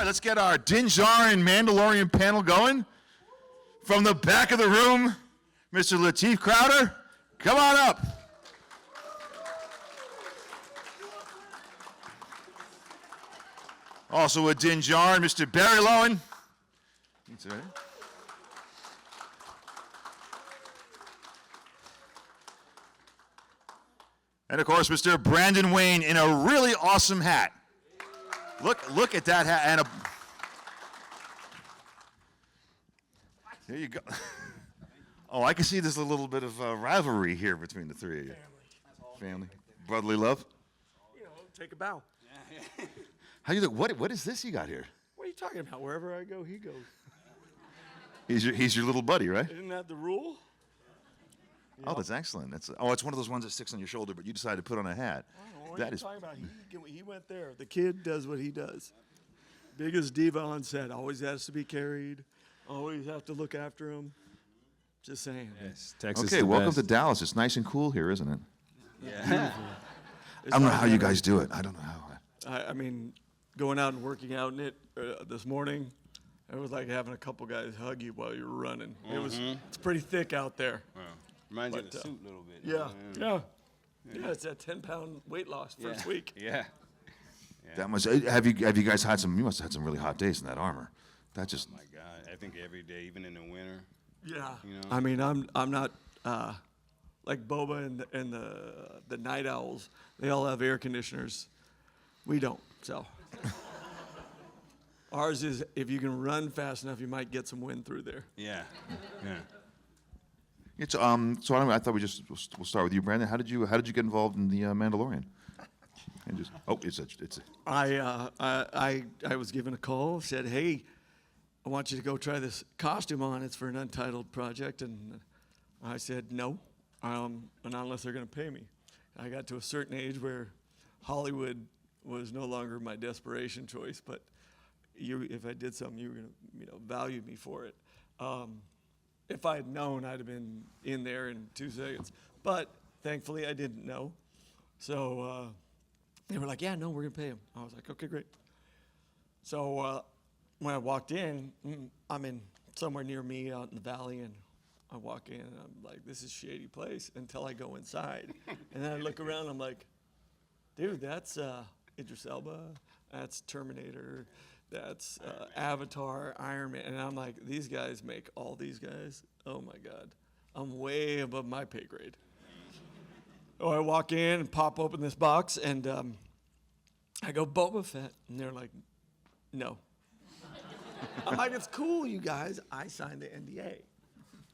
let's get our Din Djarin Mandalorian panel going. From the back of the room, Mr. Lateef Crowder, come on up. Also with Din Djarin, Mr. Barry Lowin. And of course, Mr. Brandon Wayne in a really awesome hat. Look at that hat. And there you go. Oh, I can see there's a little bit of rivalry here between the three of you. Family. Brotherly love. You know, take a bow. How you look? What is this you got here? What are you talking about? Wherever I go, he goes. He's your little buddy, right? Isn't that the rule? Oh, that's excellent. It's one of those ones that sticks on your shoulder, but you decided to put on a hat. I don't know what you're talking about. He went there. The kid does what he does. Biggest diva on set. Always has to be carried. Always have to look after him. Just saying. Yes, Texas. Okay, welcome to Dallas. It's nice and cool here, isn't it? Yeah. I don't know how you guys do it. I don't know how. I mean, going out and working out in it this morning, it was like having a couple guys hug you while you were running. It's pretty thick out there. Wow. Reminds you of the suit a little bit. Yeah, it's that 10-pound weight loss first week. Yeah. That must have you guys had some? You must have had some really hot days in that armor. That just. Oh my God! I think every day, even in the winter. Yeah. You know? I mean, I'm not like Boba and the night owls. They all have air conditioners. We don't. So ours is if you can run fast enough, you might get some wind through there. Yeah. Yeah. It's so I thought we'll start with you, Brandon. How did you get involved in the Mandalorian? And just I was given a call. Said, hey, I want you to go try this costume on. It's for an untitled project, and I said no, and unless they're going to pay me. I got to a certain age where Hollywood was no longer my desperation choice, but if I did something, you were going to value me for it. If I had known, I'd have been in there in 2 seconds. But thankfully, I didn't know. So they were like, yeah, no, we're going to pay him. I was like, okay, great. So when I walked in, I'm in somewhere near me out in the valley, and I walk in, and I'm like, this is a shady place until I go inside. And then I look around, I'm like, dude, that's Idris Elba, that's Terminator, that's Avatar, Iron Man. And I'm like, these guys make all these guys? Oh, my God. I'm way above my pay grade. Oh, I walk in and pop open this box, and I go, Boba Fett. And they're like, no. I'm like, it's cool, you guys. I signed the NDA.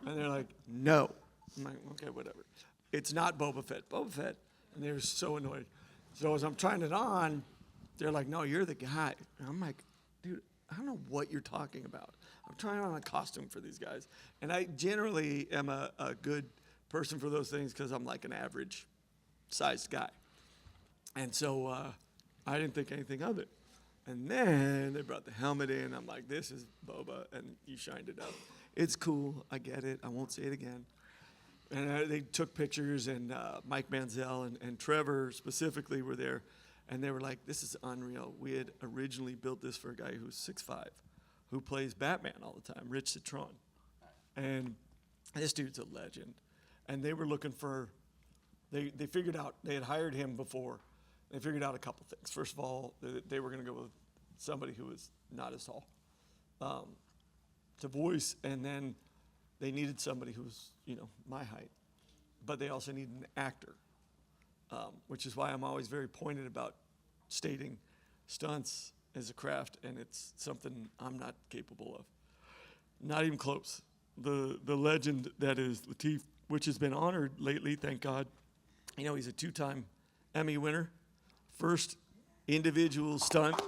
And they're like, no. I'm like, okay, whatever. It's not Boba Fett. Boba Fett. And they were so annoyed. So as I'm trying it on, they're like, no, you're the guy. And I'm like, dude, I don't know what you're talking about. I'm trying on a costume for these guys. And I generally am a good person for those things because I'm like an average sized guy. And so I didn't think anything of it. And then they brought the helmet in. I'm like, this is Boba, and you shined it up. It's cool. I get it. I won't say it again. And they took pictures, and Mike Manziel and Trevor specifically were there. And they were like, this is unreal. We had originally built this for a guy who's 6'5", who plays Batman all the time, Rich Citron. And this dude's a legend. And they were looking for, they figured out, they had hired him before. They figured out a couple things. First of all, they were going to go with somebody who was not as tall to voice. And then they needed somebody who was, my height. But they also needed an actor. Which is why I'm always very pointed about stating stunts as a craft, and it's something I'm not capable of. Not even close. The legend that is Lateef, which has been honored lately, thank God. He's a 2-time Emmy winner. First individual stunt.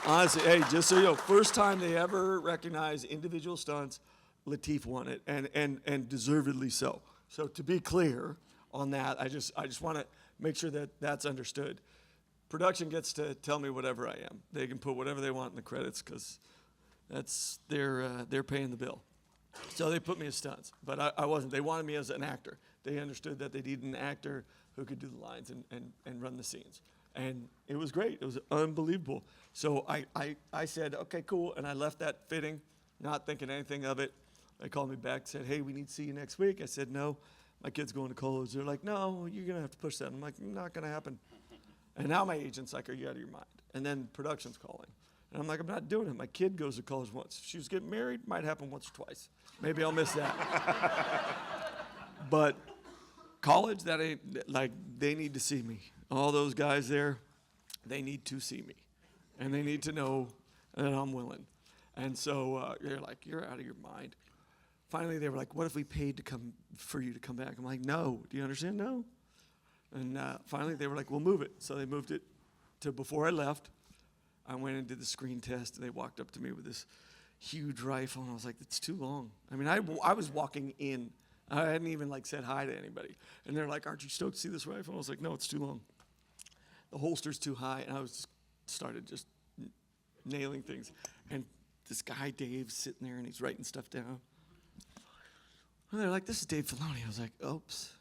Honestly, hey, just so you know, first time they ever recognized individual stunts, Lateef won it, and deservedly so. So to be clear on that, I just want to make sure that that's understood. Production gets to tell me whatever I am. They can put whatever they want in the credits because that's they're paying the bill. So they put me as stunts, but I wasn't. They wanted me as an actor. They understood that they needed an actor who could do the lines and run the scenes. And it was great. It was unbelievable. So I said, okay, cool. And I left that fitting, not thinking anything of it. They called me back, said, hey, we need to see you next week. I said, no, my kid's going to college. They're like, no, you're going to have to push that. I'm like, not going to happen. And now my agent's like, are you out of your mind? And then production's calling. And I'm like, I'm not doing it. My kid goes to college once. If she was getting married, might happen once or twice. Maybe I'll miss that. But college, that ain't, like, they need to see me. All those guys there, they need to see me. And they need to know that I'm willing. And so they're like, you're out of your mind. Finally, they were like, what if we paid to come for you to come back? I'm like, no. Do you understand? No. And finally, they were like, we'll move it. So they moved it to before I left. I went and did the screen test. And they walked up to me with this huge rifle. And I was like, it's too long. I mean, I was walking in. I hadn't even, like, said hi to anybody. And they're like, aren't you stoked to see this rifle? I was like, no, it's too long. The holster's too high. And I started just nailing things. And this guy, Dave's sitting there, and he's writing stuff down. And they're like, this is Dave Filoni. I was like, oops.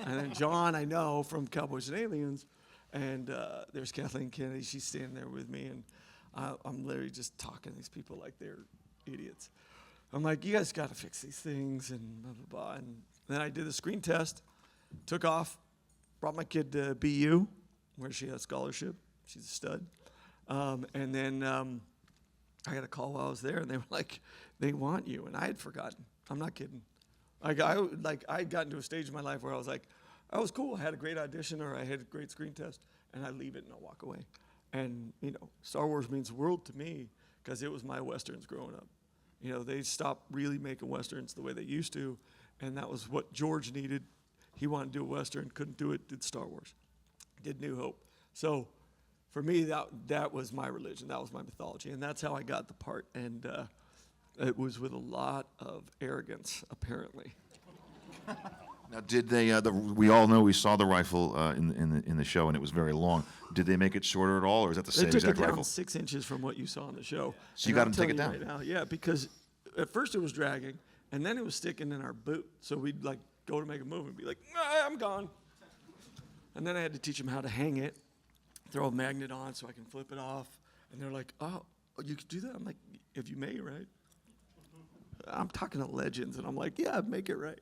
And then John, I know from Cowboys and Aliens, and there's Kathleen Kennedy. She's standing there with me, and I'm literally just talking to these people like they're idiots. I'm like, you guys got to fix these things, and blah, blah, blah. And then I did the screen test, took off, brought my kid to BU, where she has a scholarship. She's a stud. And then I got a call while I was there, and they were like, they want you. And I had forgotten. I'm not kidding. I had gotten to a stage in my life where I was like, I was cool. I had a great audition, or I had a great screen test, and I leave it and I walk away. And, you know, Star Wars means the world to me because it was my Westerns growing up. You know, they stopped really making Westerns the way they used to, and that was what George needed. He wanted to do a Western, couldn't do it, did Star Wars, did New Hope. So for me, that was my religion, that was my mythology, and that's how I got the part. And it was with a lot of arrogance, apparently. Now, did they? We all know we saw the rifle in the show, and it was very long. Did they make it shorter at all, or is that the same They took it exact down rifle? 6 inches from what you saw on the show. So you And got I'm them to take it telling you down? right now, yeah, because at first it was dragging, and then it was sticking in our boot. So we'd like go to make a move and be like, I'm gone. And then I had to teach them how to hang it, throw a magnet on so I can flip it off. And they're like, oh, you could do that? I'm like, if you may, right? I'm talking to legends, and I'm like, yeah, make it right.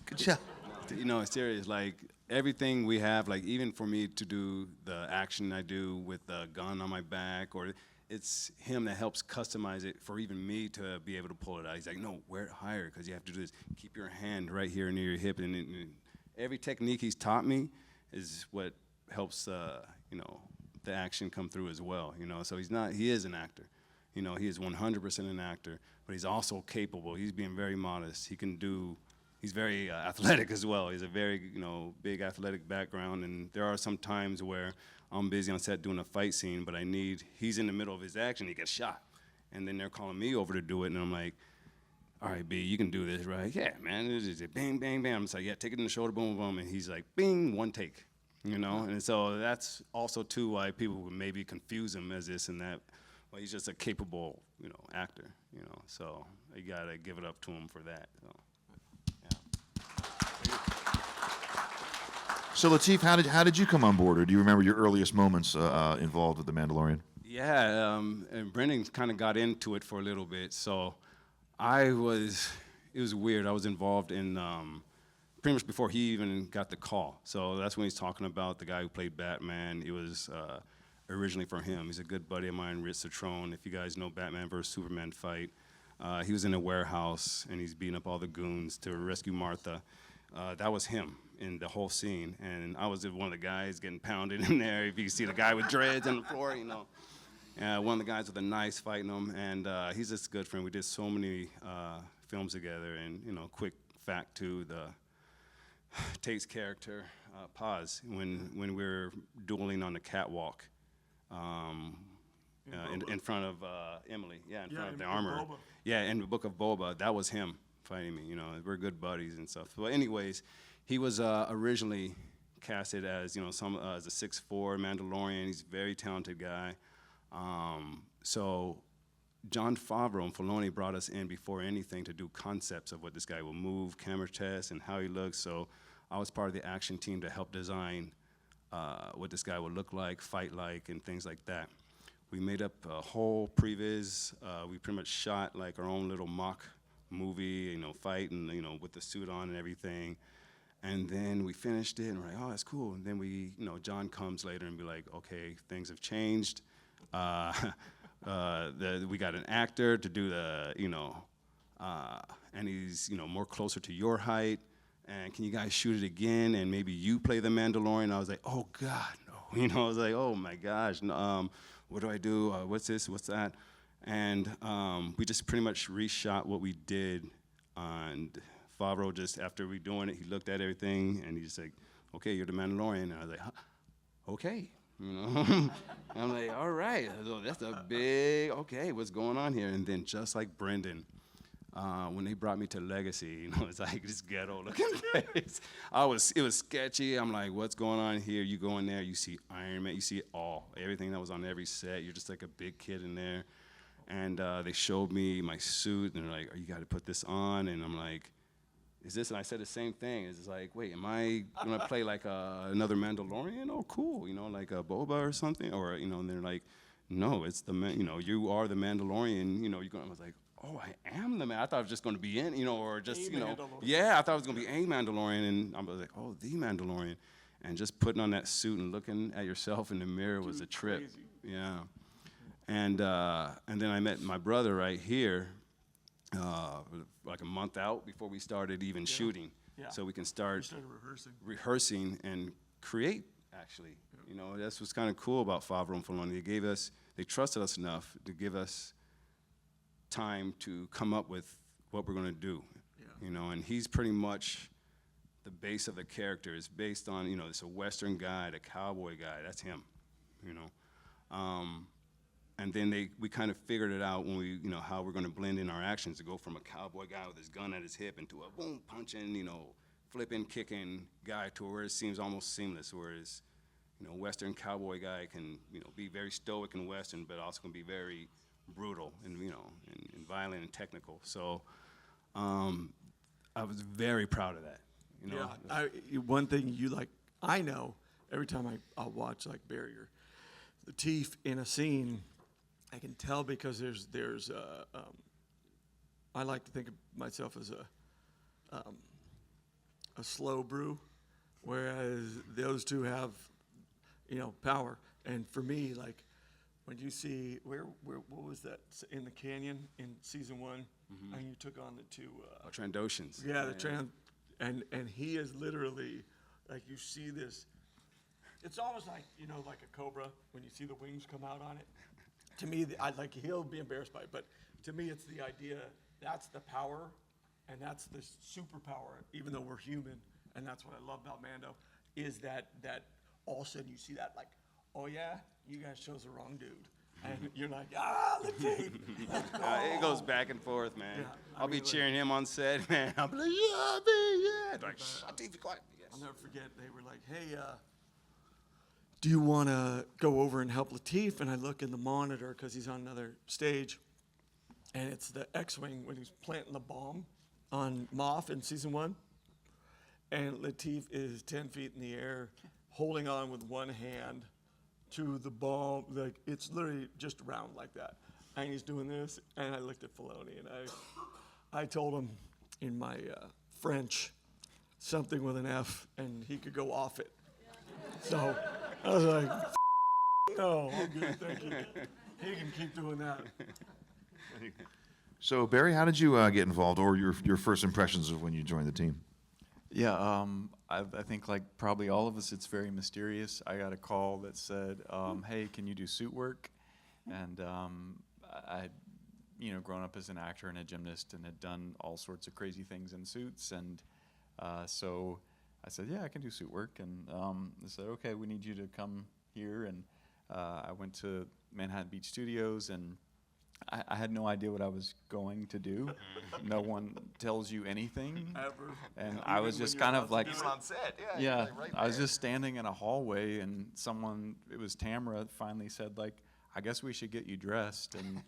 Good job. You know, it's serious. Like, everything we have, like, even for me to do the action I do with the gun on my back, or it's him that helps customize it for even me to be able to pull it out. He's like, no, wear it higher, because you have to do this. Keep your hand right here near your hip. And every technique he's taught me is what helps, you know, the action come through as well, you know. So he is an actor. You know, he is 100% an actor, but he's also capable. He's being very modest. He's very athletic as well. He's a very, you know, big athletic background, and there are some times where I'm busy on set doing a fight scene, but he's in the middle of his action, he gets shot. And then they're calling me over to do it, and I'm like, all right, B, you can do this, right? Yeah, man, it's bang, bang, bang. I'm just like, yeah, take it in the shoulder, boom, boom, and he's like, bing, one take, you know? And so that's also, too, why people would maybe confuse him as this and that. Well, he's just a capable, you know, actor, you know? So you gotta give it up to him for that, so. So Lateef, how did you come on board, or do you remember your earliest moments involved with The Mandalorian? Yeah, and Brendan kind of got into it for a little bit. So it was weird. I was involved in pretty much before he even got the call. So that's when he's talking about the guy who played Batman. It was originally for him. He's a good buddy of mine, Rich Citron. If you guys know Batman versus Superman fight, he was in a warehouse and he's beating up all the goons to rescue Martha. That was him in the whole scene, and I was one of the guys getting pounded in there. If you can see the guy with dreads on the floor, you know. One of the guys with a knife fighting him, and he's just a good friend. We did so many films together, and, you know, quick fact too, Tate's character, Paz, when we were dueling on the catwalk in front of Emily, in front of the armor. Boba. Yeah, in the Book of Boba, that was him fighting me, you know. We're good buddies and stuff. But anyways, he was originally casted as, you know, as a 6'4" Mandalorian. He's a very talented guy. So Jon Favreau and Filoni brought us in before anything to do concepts of what this guy will move, camera tests, and how he looks. So I was part of the action team to help design what this guy would look like, fight like, and things like that. We made up a whole previs. We pretty much shot like our own little mock movie, fight and, with the suit on and everything. And then we finished it and we're like, oh, that's cool. And then John comes later and be like, okay, things have changed. We got an actor to do the, and he's, more closer to your height. And can you guys shoot it again? And maybe you play the Mandalorian. I was like, oh God, no. I was like, oh my gosh, no, what do I do? What's this? What's that? And we just pretty much reshot what we did. And Favreau just, after we doing it, he looked at everything and he's like, okay, you're the Mandalorian. And I was like, huh? Okay. I'm like, all right, so that's a big, okay, what's going on here? And then just like Brendan, when they brought me to Legacy, it's like this ghetto looking place. It was sketchy. I'm like, what's going on here? You go in there, you see Iron Man, you see it all, everything that was on every set. You're just like a big kid in there. And they showed me my suit, and they're like, you got to put this on. And I'm like, is this? And I said the same thing. It's like, wait, am I going to play like another Mandalorian? Oh, cool, like a Boba or something? Or, and they're like, no, it's you are the Mandalorian. I was like, oh, I am the man. I thought I was just going to be in, or just, yeah, I thought I was going to be a Mandalorian. And I was like, oh, the Mandalorian. And just putting on that suit and looking at yourself in the mirror was a trip. Crazy. Yeah. And then I met my brother right here, like a month out before we started even shooting. Yeah. So we can start rehearsing and create, actually. That's what's kind of cool about Favreau and Filoni. They trusted us enough to give us time to come up with what we're going to do. Yeah. And he's pretty much the base of the character. It's based on, it's a Western guy, the cowboy guy. That's him, And then we kind of figured it out when we, how we're going to blend in our actions to go from a cowboy guy with his gun at his hip into a boom, punching, flipping, kicking guy to where it seems almost seamless. Whereas, Western cowboy guy can, be very stoic and Western, but also can be very brutal and, and violent and technical. So I was very proud of that. One thing I know every time I watch like Barry or Lateef in a scene, I can tell because there's I like to think of myself as a slow brew, whereas those two have, power. And for me, like when you see what was that in the canyon in season 1, and you took on the two Trandoshans. Yeah, and he is literally like you see this. It's almost like like a cobra when you see the wings come out on it. To me, he'll be embarrassed by it, but to me, it's the idea that's the power, and that's the superpower. Even though we're human, and that's what I love about Mando, is that all of a sudden you see that like, oh yeah, you guys chose the wrong dude, and you're like, the team. It goes back and forth, man. Yeah, I'll be cheering him on set, man. I'll be like, yeah. Like, shut up, be quiet. Yes. I'll never forget. They were like, hey. Do you want to go over and help Lateef? And I look in the monitor because he's on another stage, and it's the X-Wing when he's planting the bomb on Moff in season 1. And Lateef is 10 feet in the air, holding on with one hand to the bomb. Like, it's literally just round like that. And he's doing this, and I looked at Filoni, and I told him in my French something with an F, and he could go off it. So I was like, no, I'm good, thank you. He can keep doing that. So, Barry, how did you get involved, or your first impressions of when you joined the team? Yeah, I think like probably all of us, it's very mysterious. I got a call that said, hey, can you do suit work? And I had, grown up as an actor and a gymnast and had done all sorts of crazy things in suits. And so I said, yeah, I can do suit work. And they said, okay, we need you to come here. And I went to Manhattan Beach Studios, and I had no idea what I was going to do. No one tells you anything. Ever. And I was just kind of like, on set, yeah, I was just standing in a hallway, and it was Tamara, finally said, like, I guess we should get you dressed. And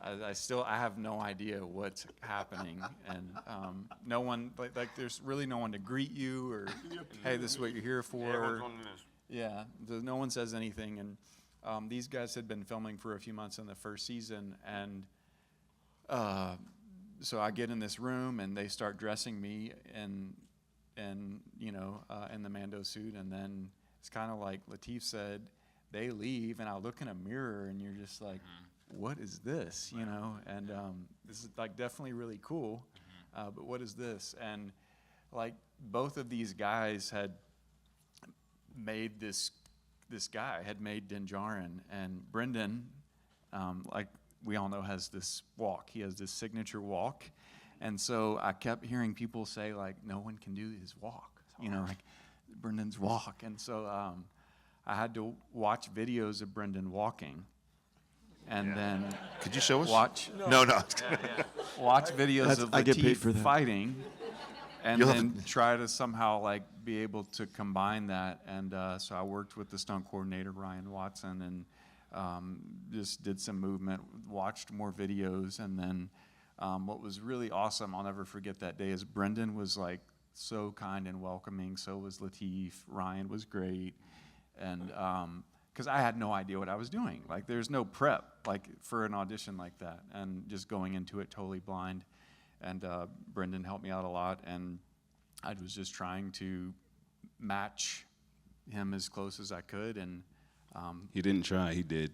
I have no idea what's happening. And there's really no one to greet you or, hey, this is what you're here for. Yeah, no one says anything, and these guys had been filming for a few months in the first season, and so I get in this room, and they start dressing me in the Mando suit, and then it's kind of like Lateef said, they leave, and I look in a mirror, and you're just like, what is this, And this is like definitely really cool, but what is this? And like both of these guys had made this guy had made Din Djarin, and Brendan, like we all know, has this walk. He has this signature walk, and so I kept hearing people say like, no one can do his walk, like Brendan's walk, and so I had to watch videos of Brendan walking, and then Could you show us? watch No. watch videos of I get paid Lateef for that. fighting, and You'll have then try to somehow like be able to combine that. And so I worked with the stunt coordinator Ryan Watson, and just did some movement, watched more videos, and then what was really awesome, I'll never forget that day, is Brendan was like so kind and welcoming. So was Lateef. Ryan was great, and because I had no idea what I was doing. Like there's no prep like for an audition like that, and just going into it totally blind. And Brendan helped me out a lot, and I was just trying to match him as close as I could. And He didn't try, he did.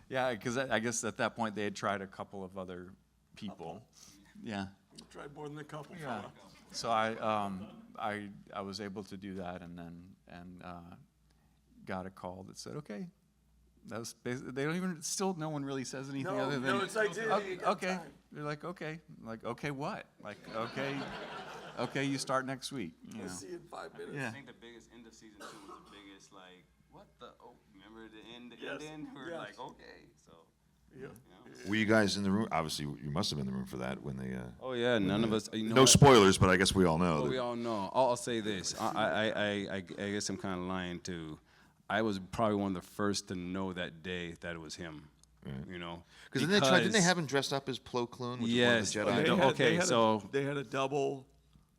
yeah, because I guess at that point they had tried a couple of other people. Yeah. Tried more than a couple. Yeah. So I was able to do that, and then got a call that said, okay. That was they don't even still no one really says anything other than it's like, dude, okay. you got Okay. time. They're like okay what okay you start next week. See you in 5 minutes. Yeah. I think the biggest end of season 2 was the biggest, like, what the, remember the end, Yes. We're Yes. like, okay, so. Yeah. Were you guys in the room? Obviously, you must have been in the room for that when they. Oh yeah, none of us, No what? spoilers, but I guess we all know. Oh, that- we all know. I'll say this. I guess I'm kind of lying too. I was probably one of the first to know that day that it was him. Because didn't they have him dressed up as Plo Koon, which Yes. is one of the They Jedi? had- okay, so- they had a double,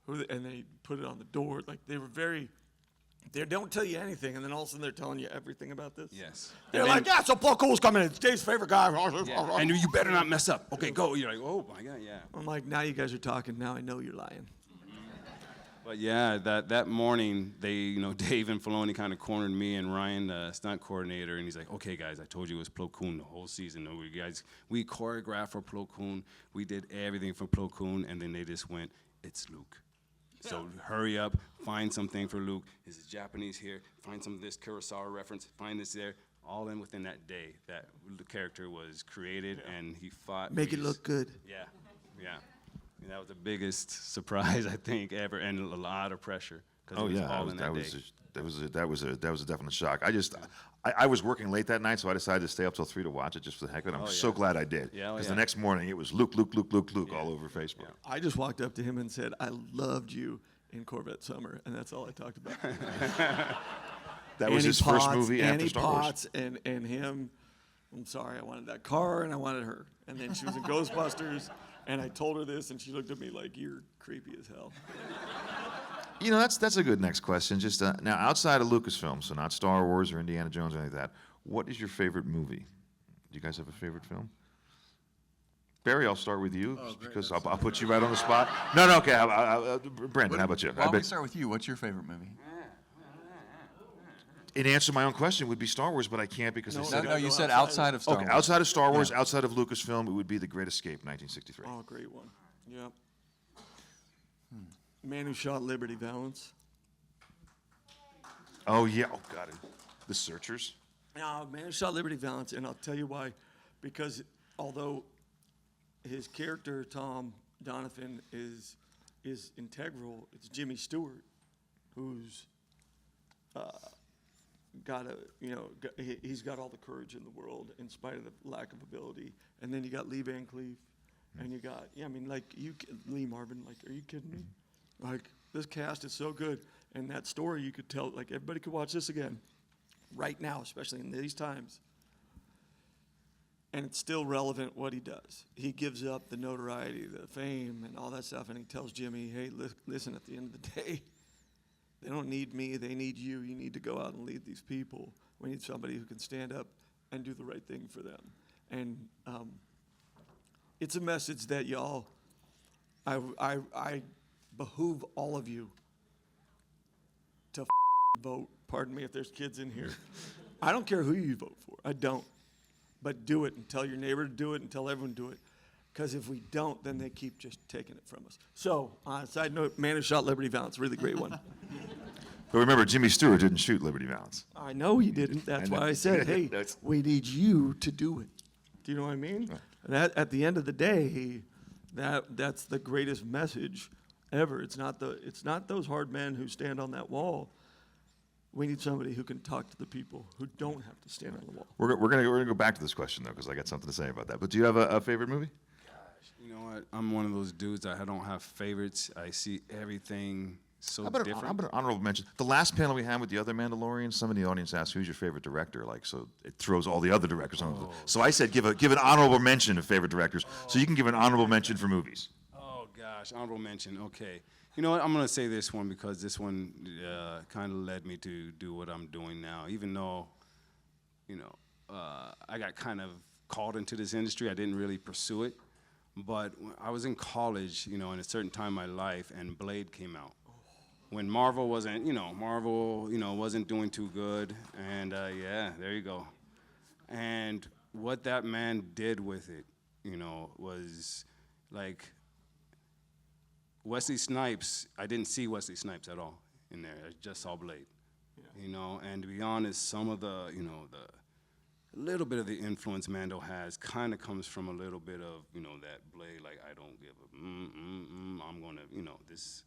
and they put it on the door. Like they were very, they don't tell you anything, and then all of a sudden they're telling you everything about this. Yes. They're And like, then- yeah, so Plo Koon's coming in. It's Dave's favorite guy. Yeah. And you better not mess up. Okay, go. You're like, oh my God, yeah. I'm like, now you guys are talking. Now I know you're lying. But yeah, that morning, Dave and Filoni kind of cornered me and Ryan, the stunt coordinator, and he's like, okay, guys, I told you it was Plo Koon the whole season. We choreographed for Plo Koon. We did everything for Plo Koon, and then they just went, it's Luke. So hurry up, find something for Luke. Is it Japanese here? Find some of this Kurosawa reference. Find this there. All in within that day, that the character was created, and he fought. Make it look good. Yeah. And that was the biggest surprise I think ever, and a lot of pressure because Oh it was yeah, all in that day. that was a definite shock. I was working late that night, so I decided to stay up till 3 to watch it just for the heck of it. I'm so glad I did. Yeah, Because yeah. the next morning it was Luke all over Facebook. I just walked up to him and said, I loved you in Corvette Summer, and that's all I talked about. That was Annie his first Potts, movie after Annie Star Wars. Potts and him. I'm sorry, I wanted that car and I wanted her. And then she was in Ghostbusters, and I told her this, and she looked at me like, you're creepy as hell. That's a good next question. Just now, outside of Lucasfilm, so not Star Wars or Indiana Jones or anything like that, what is your favorite movie? Do you guys have a favorite film? Barry, I'll start with you because I'll put you right on the spot. No, okay. Brandon, how about you? Why don't we start with you? What's your favorite movie? In answer to my own question would be Star Wars, but I can't because I No, said No, you said outside of Star okay, Wars. outside of Star Wars, outside of Lucasfilm, it would be The Great Escape, 1963. Oh, great one. Yep. Man Who Shot Liberty Valance. Oh yeah, oh god, The Searchers. No, Man Who Shot Liberty Valance, and I'll tell you why. Because although his character, Tom Donovan, is integral, it's Jimmy Stewart, who's he's got all the courage in the world in spite of the lack of ability. And then you got Lee Van Cleef, and you got Lee Marvin. Like, are you kidding me? Like, this cast is so good, and that story you could tell. Like, everybody could watch this again, right now, especially in these times. And it's still relevant what he does. He gives up the notoriety, the fame, and all that stuff, and he tells Jimmy, "Hey, listen. At the end of the day, They don't need me. They need you. You need to go out and lead these people. We need somebody who can stand up and do the right thing for them. And it's a message that y'all, I behoove all of you to vote. Pardon me if there's kids in here. I don't care who you vote for. I don't. But do it and tell your neighbor to do it and tell everyone to do it. Because if we don't, then they keep just taking it from us. So, on a side note, Man Who Shot Liberty Valance, really great one. But remember, Jimmy Stewart didn't shoot Liberty Valance. I know he didn't. That's why I said, hey, we need you to do it. Do you know what I mean? That at the end of the day, that's the greatest message ever. It's not those hard men who stand on that wall. We need somebody who can talk to the people who don't have to stand on the wall. We're gonna go back to this question though, because I got something to say about that. But do you have a favorite movie? You know what? I'm one of those dudes that I don't have favorites. I see everything so How about different. an honorable mention? The last panel we had with the other Mandalorians, some in the audience asked, "Who's your favorite director?" Like, so it throws all the other directors on. So I said, give an honorable mention of favorite directors. So you can give an honorable mention for movies. Oh gosh, honorable mention. Okay. You know what? I'm gonna say this one because this one kind of led me to do what I'm doing now. Even though, you know, I got kind of called into this industry, I didn't really pursue it. But when I was in college, you know, in a certain time in my life, and Blade came out. When Marvel wasn't, wasn't doing too good, and yeah, there you go. And what that man did with it, you know, was like. Wesley Snipes, I didn't see Wesley Snipes at all in there. I just saw Blade. Yeah. You know, and to be honest, some of the, you know, a little bit of the influence Mando has kind of comes from a little bit of, you know, that Blade, like, I don't give a, I'm going to, you know, this,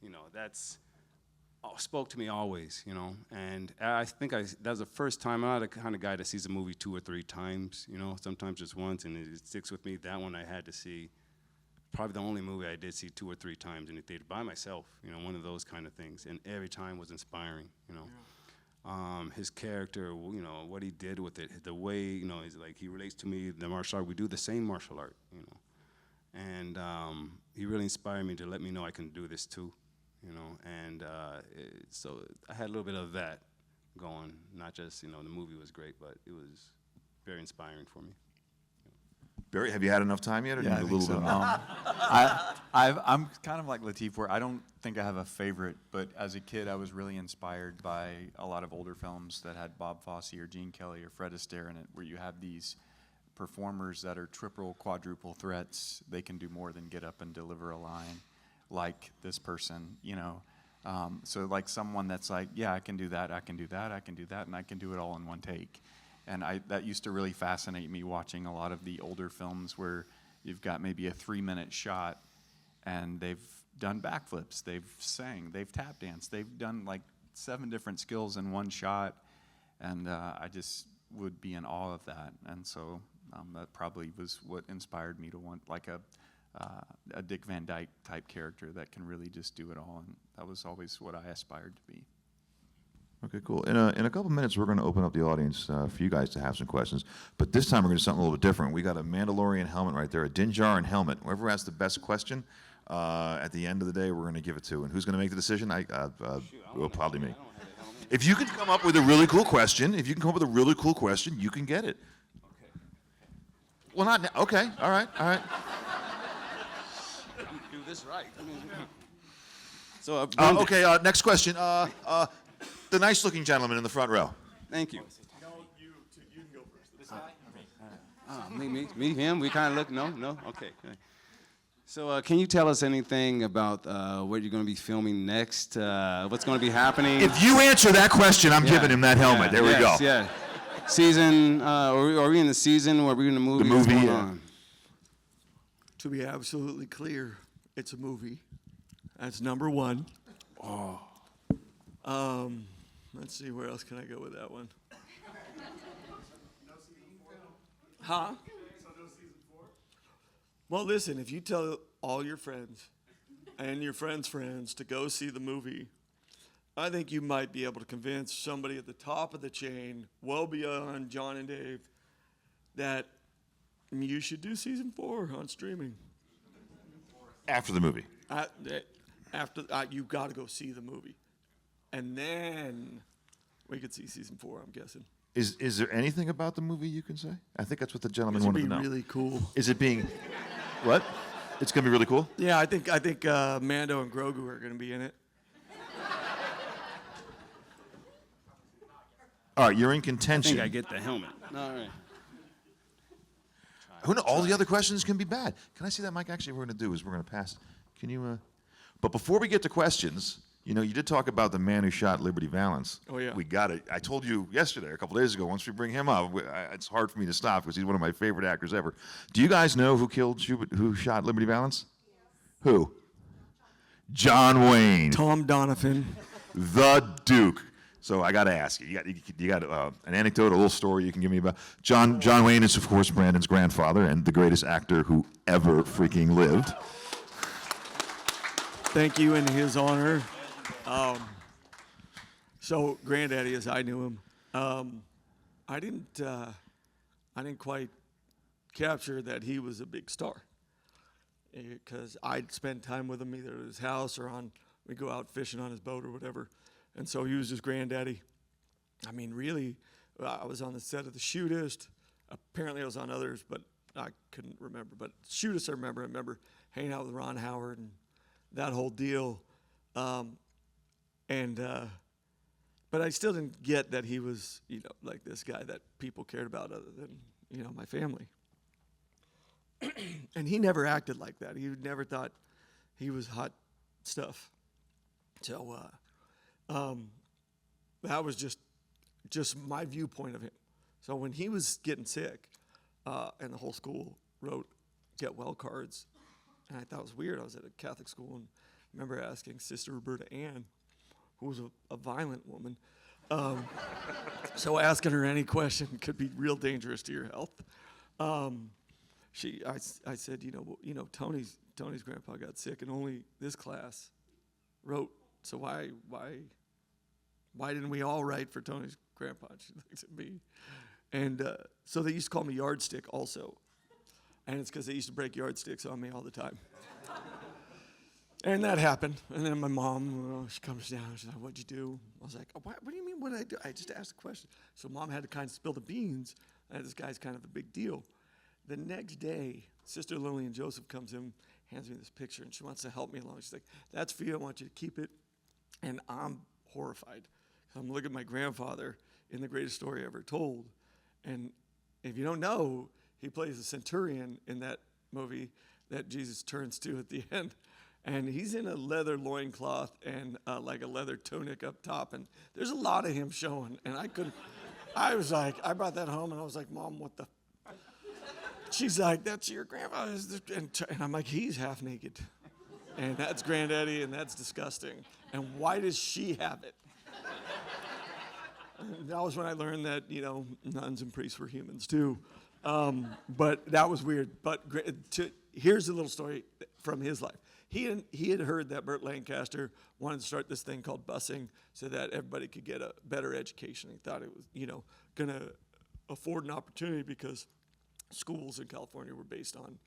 you know, that's, spoke to me always, you know. And I think that was the first time. I'm not the kind of guy that sees a movie 2 or 3 times, you know, sometimes just once, and it sticks with me. That one I had to see. Probably the only movie I did see 2 or 3 times in the theater by myself, you know, one of those kind of things. And every time was inspiring, you know. Yeah. His character, you know, what he did with it, the way, you know, he's like, he relates to me, the martial art, we do the same martial art, you know. And he really inspired me to let me know I can do this too, you know. And so I had a little bit of that going, not just, you know, the movie was great, but it was very inspiring for me. Barry, have you had enough time yet? Or Yeah, do I you need think a little so. bit more? I'm kind of like Lateef, where I don't think I have a favorite, but as a kid, I was really inspired by a lot of older films that had Bob Fosse or Gene Kelly or Fred Astaire in it, where you have these performers that are triple, quadruple threats. They can do more than get up and deliver a line, like this person, you know. So like someone that's like, yeah, I can do that, I can do that, I can do that, and I can do it all in one take. And that used to really fascinate me, watching a lot of the older films where you've got maybe a 3-minute shot and they've done backflips, they've sang, they've tap danced, they've done like 7 different skills in one shot. And I just would be in awe of that. And so that probably was what inspired me to want like a Dick Van Dyke type character that can really just do it all. And that was always what I aspired to be. Okay, cool. In a couple minutes, we're going to open up the audience for you guys to have some questions. But this time, we're going to do something a little bit different. We got a Mandalorian helmet right there, a Din Djarin helmet. Whoever has the best question, at the end of the day, we're going to give it to. And who's going to make the decision? Will probably me. If you can come up with a really cool question, you can get it. Okay. Well, not now. Okay. All right. Do this right. So Okay. Next question. The nice-looking gentleman in the front row. Thank you. No, you can go first. This guy? Me, him. We kind of look. No. Okay. So, can you tell us anything about what you're going to be filming next? What's going to be happening? If you answer that question, I'm giving him that helmet. There we go. Yeah. Season? Are we in the season? Or are we in the movie? The movie. What's going Yeah. on? To be absolutely clear, it's a movie. That's number 1. Oh. Let's see, where else can I go with that one? Huh? Well, listen, if you tell all your friends and your friends' friends to go see the movie, I think you might be able to convince somebody at the top of the chain, well beyond John and Dave, that you should do season 4 on streaming. After the movie. After you've got to go see the movie. and then we could see season 4. I'm guessing. Is there anything about the movie you can say? I think that's what the gentleman It's gonna wanted be to know. really cool. Is it being what? It's gonna be really cool. Yeah, I think Mando and Grogu are gonna be in it. All right, you're in I contention. think I get the helmet. All right. Who knows? All the other questions can be bad. Can I see that, Mike? Actually, what we're going to do is we're going to pass. Can you? But before we get to questions, you did talk about the man who shot Liberty Valance. Oh, yeah. We got it. I told you yesterday, a couple days ago. Once we bring him up, it's hard for me to stop because he's one of my favorite actors ever. Do you guys know who shot Liberty Valance? Yes. Who? John Wayne, Tom Donovan. the Duke. So I got to ask you. You got an anecdote, a little story you can give me about John Wayne is of course Brandon's grandfather and the greatest actor who ever freaking lived. Thank you in his honor. So Granddaddy, as I knew him, I didn't quite capture that he was a big star because I'd spend time with him either at his house or we'd go out fishing on his boat or whatever. And so he was just Granddaddy. I mean, really, I was on the set of The Shootist. Apparently I was on others, but I couldn't remember. But Shootist, I remember hanging out with Ron Howard and that whole deal. But I still didn't get that he was, like this guy that people cared about other than, my family. And he never acted like that. He never thought he was hot stuff. So, that was just my viewpoint of him. So when he was getting sick, and the whole school wrote get well cards, and I thought it was weird. I was at a Catholic school and I remember asking Sister Roberta Ann, who was a violent woman, so asking her any question could be real dangerous to your health. I said, Tony's grandpa got sick and only this class wrote. So why didn't we all write for Tony's grandpa? She looks at me. And so they used to call me Yardstick also. And it's because they used to break yardsticks on me all the time. And that happened. And then my mom, she comes down. She's like, "What'd you do?" I was like, what do you mean, what did I do? I just asked a question. So mom had to kind of spill the beans. And this guy's kind of a big deal. The next day, Sister Lillian Joseph comes in, hands me this picture, and she wants to help me along. She's like, "That's for you. I want you to keep it." And I'm horrified. I'm looking at my grandfather in The Greatest Story Ever Told. And if you don't know, he plays a centurion in that movie that Jesus turns to at the end. And he's in a leather loincloth and like a leather tunic up top. And there's a lot of him showing. And I was like, I brought that home and I was like, "Mom, what the?" She's like, "That's your grandfather." And I'm like, "He's half naked. And that's Granddaddy, and that's disgusting. And why does she have it?" And that was when I learned that, nuns and priests were humans too. But that was weird. But here's a little story from his life. He had heard that Burt Lancaster wanted to start this thing called busing so that everybody could get a better education. He thought it was, going to afford an opportunity because schools in California were based on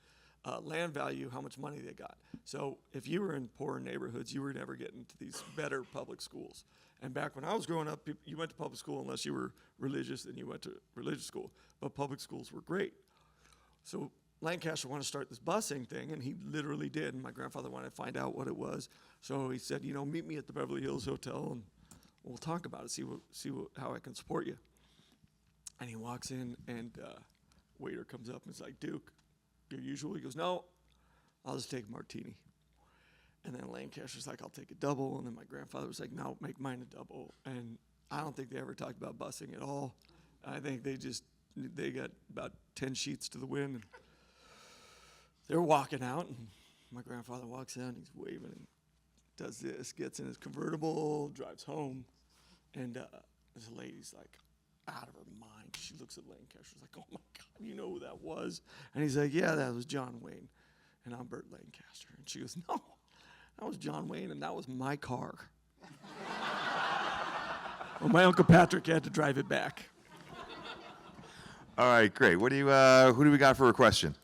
land value, how much money they got. So if you were in poorer neighborhoods, you were never getting into these better public schools. And back when I was growing up, you went to public school unless you were religious, then you went to religious school. But public schools were great. So Lancaster wanted to start this busing thing, and he literally did. And my grandfather wanted to find out what it was. So he said, meet me at the Beverly Hills Hotel, and we'll talk about it, how I can support you. And he walks in, and waiter comes up and is like, "Duke, your usual?" He goes, "No, I'll just take a martini." And then Lancaster's like, "I'll take a double." And then my grandfather was like, "No, make mine a double." And I don't think they ever talked about busing at all. I think they got about 10 sheets to the wind. And they're walking out, and my grandfather walks in, he's waving and does this, gets in his convertible, drives home. And this lady's like out of her mind. She looks at Lancaster, she's like, "Oh my God, you know who that was?" And he's like, "Yeah, that was John Wayne. And I'm Burt Lancaster." And she goes, "No, that was John Wayne, and that was my car." Well, my Uncle Patrick had to drive it back. All right, great. Who do we got for a question?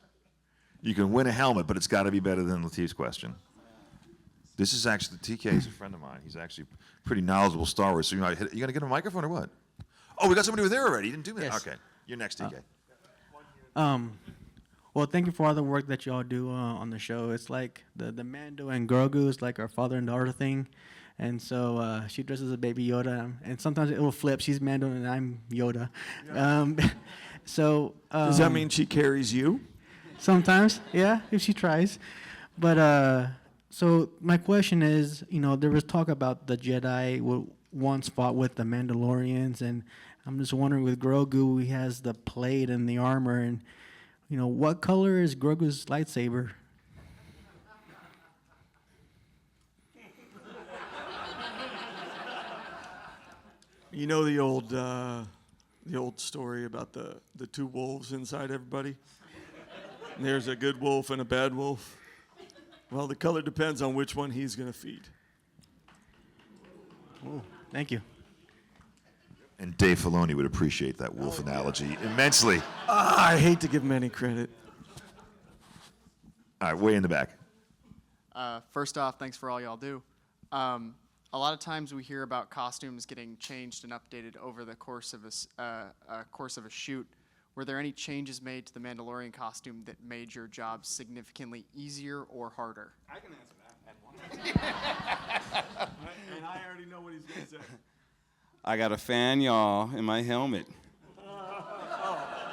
You can win a helmet, but it's got to be better than Lateef's question. This is actually, TK is a friend of mine. He's actually pretty knowledgeable Star Wars. So you going to get him a microphone or what? Oh, we got somebody over there already. You didn't do that? Yes. Okay. You're next, TK. Well, thank you for all the work that y'all do on the show. It's like the Mando and Grogu is like our father and daughter thing. And so she dresses as a baby Yoda, and sometimes it will flip. She's Mando and I'm Yoda. Does that mean she carries you? Sometimes, yeah, if she tries. But so my question is, there was talk about the Jedi once fought with the Mandalorians, and I'm just wondering, with Grogu, he has the plate and the armor, and what color is Grogu's lightsaber? You know the old story about the two wolves inside everybody? And there's a good wolf and a bad wolf. Well, the color depends on which one he's going to feed. Oh, thank you. And Dave Filoni would appreciate that wolf analogy immensely. I hate to give him any credit. All right, way in the back. First off, thanks for all y'all do. A lot of times we hear about costumes getting changed and updated over the course of a shoot. Were there any changes made to the Mandalorian costume that made your job significantly easier or harder? I can answer that. And I already know what he's going to say. I got a fan, y'all, in my helmet.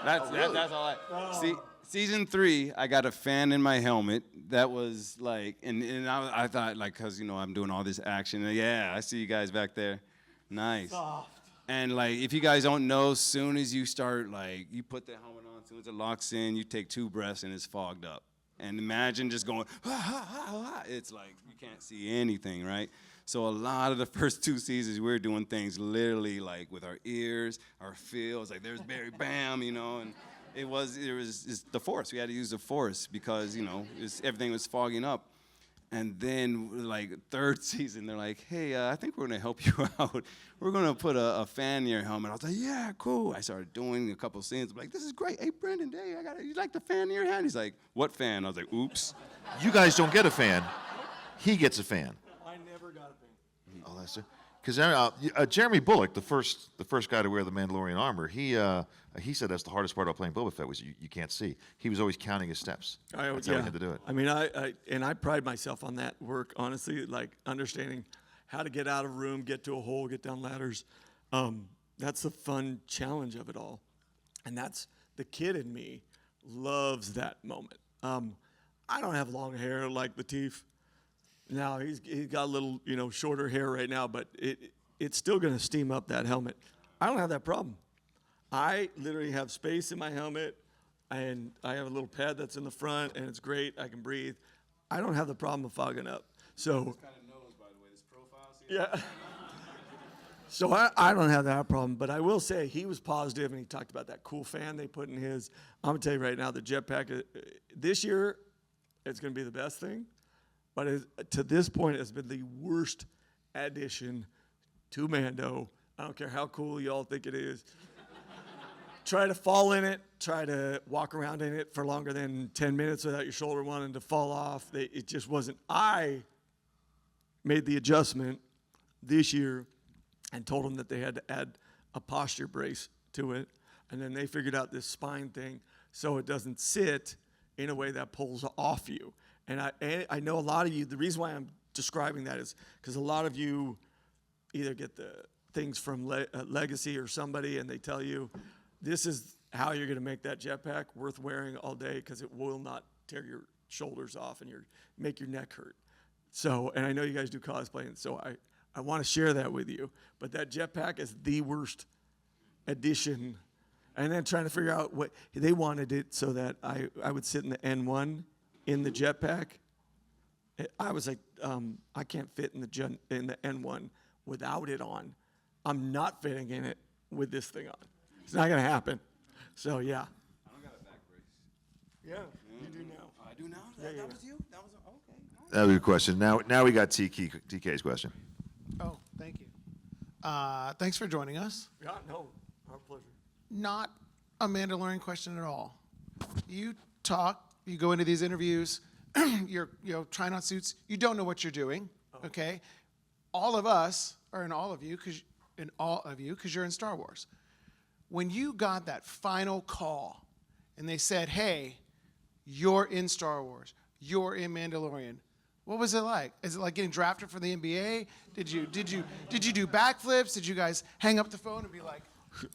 That's all See, season 3, I got a fan in my helmet. That was like, and I thought, like, because, I'm doing all this action. And yeah, I see you guys back there. Nice. Soft. And, like, if you guys don't know, as soon as you start, like, you put the helmet on, as soon as it locks in, you take 2 breaths and it's fogged up. And imagine just going, it's like you can't see anything, right? So a lot of the first 2 seasons, we were doing things literally like with our ears, our feels, like there's Barry, bam, and it's the Force. We had to use the Force because, everything was fogging up. And then, like, 3rd season, they're like, hey, I think we're going to help you out. We're going to put a fan in your helmet. I was like, yeah, cool. I started doing a couple scenes. I'm like, this is great. Hey, Brendan, hey, you like the fan in your hand? He's like, what fan? I was like, oops. You guys don't get a fan. He gets a fan. I never got a fan. Oh, that's it. Because Jeremy Bulloch, the first guy to wear the Mandalorian armor, he said that's the hardest part about playing Boba Fett was you can't see. He was always counting his steps. That's how he had to do it. I mean, I pride myself on that work, honestly, like understanding how to get out of a room, get to a hole, get down ladders. That's the fun challenge of it all. And that's the kid in me loves that moment. I don't have long hair like Lateef. Now he's got a little, shorter hair right now, but it's still going to steam up that helmet. I don't have that problem. I literally have space in my helmet, and I have a little pad that's in the front, and it's great. I can breathe. I don't have the problem of fogging up. So Kind of knows, by the way, this profile. yeah. So I don't have that problem, but I will say he was positive, and he talked about that cool fan they put in his. I'm gonna tell you right now, the jetpack this year, it's gonna be the best thing. But to this point, it's been the worst addition to Mando. I don't care how cool y'all think it is. Try to fall in it, try to walk around in it for longer than 10 minutes without your shoulder wanting to fall off. It just wasn't. I made the adjustment this year and told them that they had to add a posture brace to it. And then they figured out this spine thing so it doesn't sit in a way that pulls off you. And I know a lot of you, the reason why I'm describing that is because a lot of you either get the things from Legacy or somebody and they tell you, this is how you're going to make that jetpack worth wearing all day because it will not tear your shoulders off and make your neck hurt. So, and I know you guys do cosplay, and so I want to share that with you. But that jetpack is the worst addition. And then trying to figure out what, they wanted it so that I would sit in the N1 in the jetpack. I was like, I can't fit in the N1 without it on. I'm not fitting in it with this thing on. It's not going to happen. So, yeah. I don't got a back brace. Yeah, you do now. Oh, I do now? That was you? That was okay. Nice. That was a good question. Now we got TK's question. Oh, thank you. Thanks for joining us. Yeah, no, our pleasure. Not a Mandalorian question at all. You talk, you go into these interviews, you're trying on suits, you don't know what you're doing, Okay, all of us, or in all of you, because you're in Star Wars. When you got that final call, and they said, "Hey, you're in Star Wars. You're in Mandalorian." What was it like? Is it like getting drafted for the NBA? Did you do backflips? Did you guys hang up the phone and be like, "Oh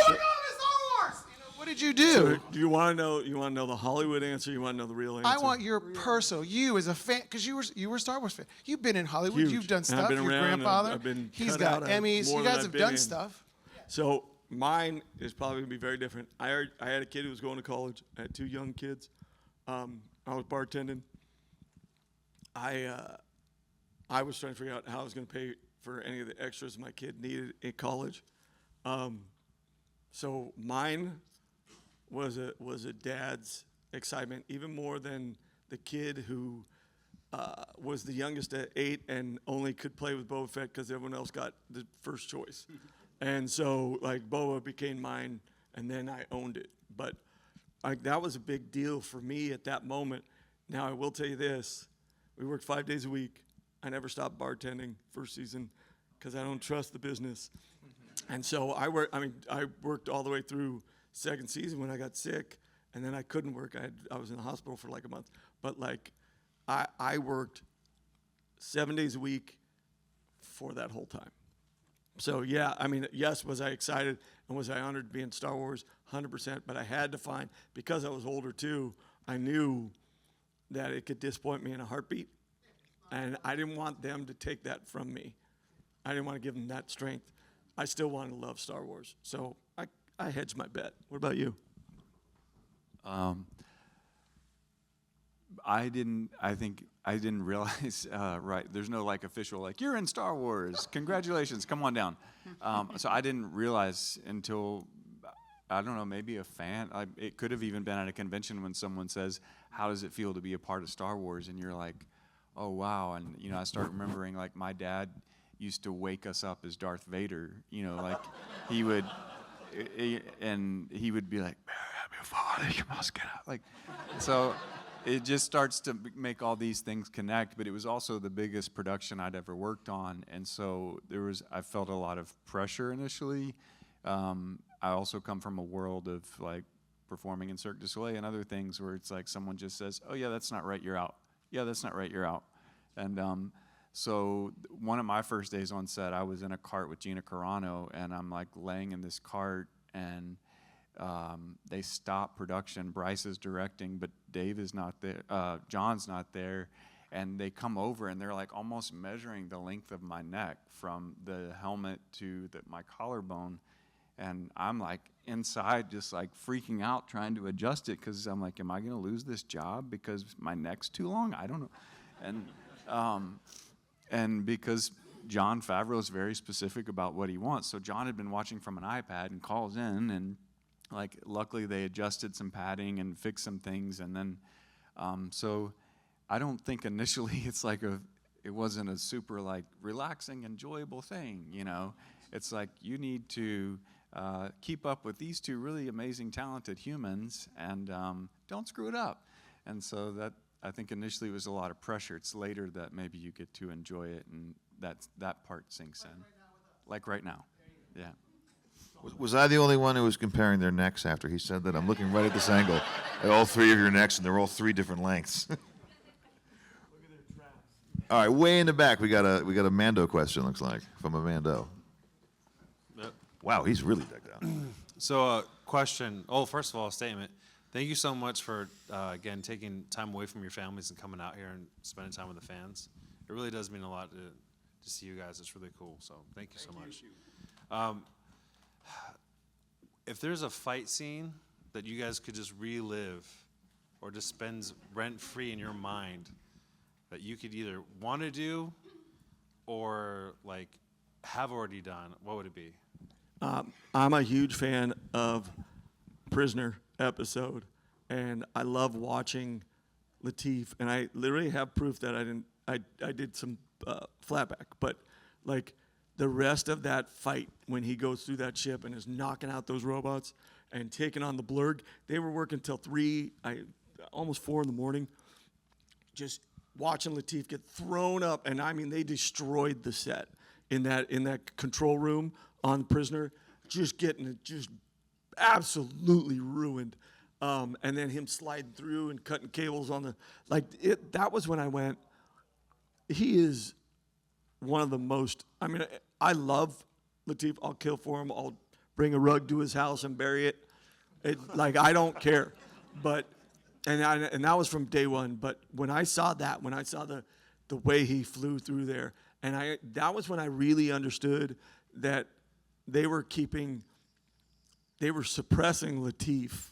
my God, it's Star Wars"? You know, what did you do? So do you want to know? You want to know the Hollywood answer? You want to know the real answer? I want your personal, you as a fan, because you were a Star Wars fan. You've been in Hollywood. Huge. You've done And stuff. I've been Your around, and grandfather, I've been he's cut got out Emmys. more You than guys I've have been done in. stuff. So mine is probably gonna be very different. I had a kid who was going to college. I had 2 young kids. I was bartending. I was trying to figure out how I was going to pay for any of the extras my kid needed in college. So mine was a dad's excitement, even more than the kid who was the youngest at 8 and only could play with Boba Fett because everyone else got the first choice. And so, like, Boba became mine, and then I owned it. But that was a big deal for me at that moment. Now, I will tell you this. We worked 5 days a week. I never stopped bartending first season because I don't trust the business. And so I worked all the way through second season when I got sick, and then I couldn't work. I was in the hospital for like a month. But, like, I worked 7 days a week for that whole time. So, yeah, I mean, yes, was I excited and was I honored to be in Star Wars? 100%. But I had to find, because I was older too, I knew that it could disappoint me in a heartbeat. And I didn't want them to take that from me. I didn't want to give them that strength. I still wanted to love Star Wars. So I hedged my bet. What about you? I didn't realize, right, there's no like official, like, you're in Star Wars, congratulations, come on down. So I didn't realize until, I don't know, maybe a fan, it could have even been at a convention when someone says, how does it feel to be a part of Star Wars? And you're like, oh, wow. And, you know, I start remembering, like, my dad used to wake us up as Darth Vader, you know, like, he would be like, Barry, I'm your father, you must get out. Like, so it just starts to make all these things connect, but it was also the biggest production I'd ever worked on, and so I felt a lot of pressure initially. I also come from a world of, like, performing in Cirque du Soleil and other things where it's like someone just says, oh yeah, that's not right, you're out. Yeah, that's not right, you're out. And so one of my first days on set, I was in a cart with Gina Carano, and I'm like laying in this cart, and they stop production. Bryce is directing, but Dave is not there. John's not there. And they come over, and they're like almost measuring the length of my neck from the helmet to my collarbone. And I'm like inside just like freaking out trying to adjust it because I'm like, am I going to lose this job because my neck's too long? I don't know. And because Jon Favreau is very specific about what he wants. So John had been watching from an iPad and calls in, and like luckily they adjusted some padding and fixed some things. And then so I don't think initially it wasn't a super like relaxing, enjoyable thing, you know. It's like you need to keep up with these 2 really amazing, talented humans, and don't screw it up. And so that, I think initially was a lot of pressure. It's later that maybe you get to enjoy it, and that part sinks in. Like right now, yeah. Was I the only one who was comparing their necks after he said that? I'm looking right at this angle at all 3 of your necks, and they're all 3 different lengths. All right, way in the back, we got a Mando question. Looks like from a Mando. Yep. Wow, he's really decked out. So, question. Oh, first of all, a statement. Thank you so much for, again, taking time away from your families and coming out here and spending time with the fans. It really does mean a lot to see you guys. It's really cool. So, thank you so much. If there's a fight scene that you guys could just relive or just spend rent-free in your mind that you could either want to do or, like, have already done, what would it be? I'm a huge fan of Prisoner episode, and I love watching Lateef, and I literally have proof that I did some flatback, but like the rest of that fight when he goes through that ship and is knocking out those robots and taking on the blurg, they were working till almost 4 in the morning, just watching Lateef get thrown up, and I mean, they destroyed the set in that control room on Prisoner, just getting it just absolutely ruined. And then him sliding through and cutting cables on that was when I went, he is one of the most, I mean, I love Lateef. I'll kill for him. I'll bring a rug to his house and bury it. I don't care. But, and that was from day one. But when I saw that, when I saw the way he flew through there, and that was when I really understood that they were suppressing Lateef,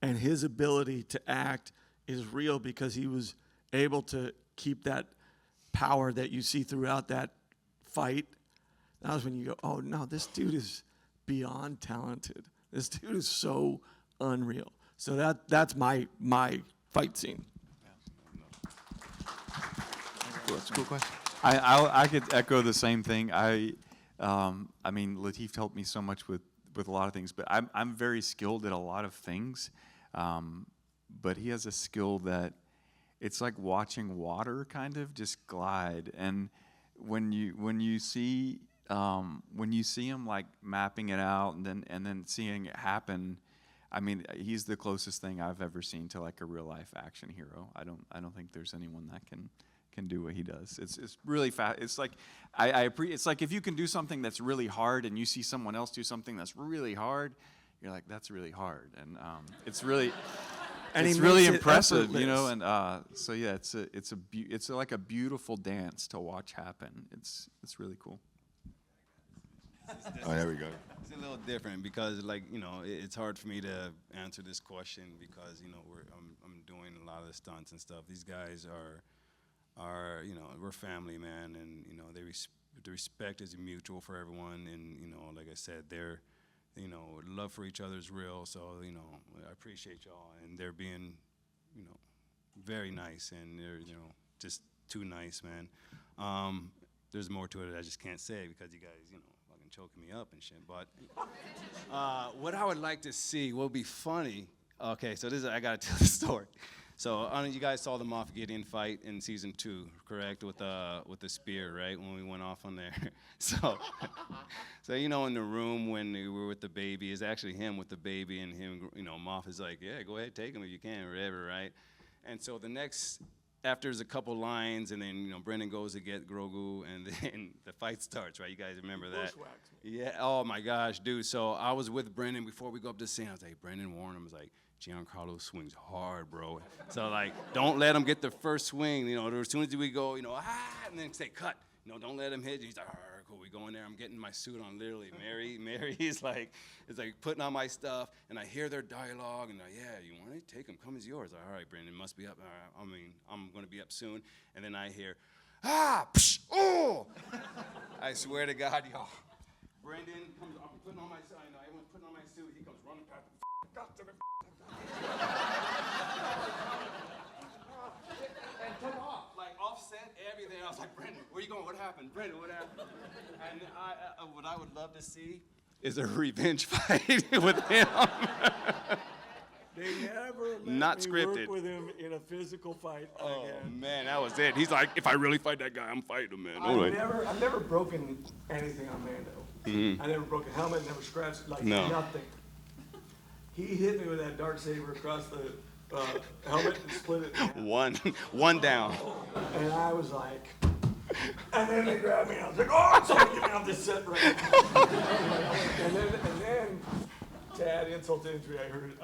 and his ability to act is real because he was able to keep that power that you see throughout that fight. That was when you go, oh no, this dude is beyond talented. This dude is so unreal. So that's my fight scene. Cool, that's a cool question. I could echo the same thing. I mean, Lateef helped me so much with a lot of things, but I'm very skilled at a lot of things. But he has a skill that it's like watching water kind of just glide. And when you see him like mapping it out and then seeing it happen, I mean, he's the closest thing I've ever seen to like a real life action hero. I don't think there's anyone that can do what he does. It's really fast. It's like it's like if you can do something that's really hard and you see someone else do something that's really hard, you're like, that's really hard, and it's really And it's he really makes it impressive, you effortless. know. And so yeah, it's like a beautiful dance to watch happen. It's really cool. Oh, there we go. It's a little different because, like, you know, it's hard for me to answer this question because, you know, I'm doing a lot of the stunts and stuff. These guys are you know, we're family, man, and you know, the respect is mutual for everyone, and you know, like I said, you know, love for each other is real. So you know, I appreciate y'all, and they're being, you know, very nice, and they're, you know, just too nice, man. There's more to it that I just can't say because you guys, you know, fucking choking me up and shit. But what I would like to see, what would be funny. Okay, so I gotta tell the story. So you guys saw the Moff Gideon fight in season 2, correct? With the spear, right? When we went off on there. So you know, in the room when we were with the baby, it's actually him with the baby, and him, you know, Moff is like, yeah, go ahead, take him if you can, or whatever, right? And so after there's a couple lines, and then, you know, Brendan goes to get Grogu, and then the fight starts, right? You guys remember that? Yeah. Oh my gosh, dude. So I was with Brendan before we go up to the scene. I was like, Brendan warned him. I was like, Giancarlo swings hard, bro. So like, don't let him get the first swing. You know, as soon as we go, you know, and then say cut. You know, don't let him hit. He's like, all right, cool. We go in there. I'm getting my suit on, literally. Mary is like putting on my stuff, and I hear their dialogue, and they're like, yeah, you want it? Take him. Come is yours. Like, all right, Brandon, must be up. I mean, I'm gonna be up soon. And then I hear, psh, oh! I swear to God, y'all. Brandon comes. I'm putting on my suit. I know everyone's putting on my suit. He comes running past me. And took off, like offset everything. I was like, Brendan, where you going? What happened? Brendan, what happened? And what I would love to see is a revenge fight with him. They never let Not me scripted. work with him in a physical fight Oh again. man, that was it. He's like, if I really fight that guy, I'm fighting him, man. I've never broken anything on Mando. I never broke a helmet, never scratched, like No. nothing. He hit me with that Darksaber across the helmet and split it in half. One down. And I was like, and then they grabbed me and I was like, oh, somebody get me off this set right now. and then to add insult to injury, I heard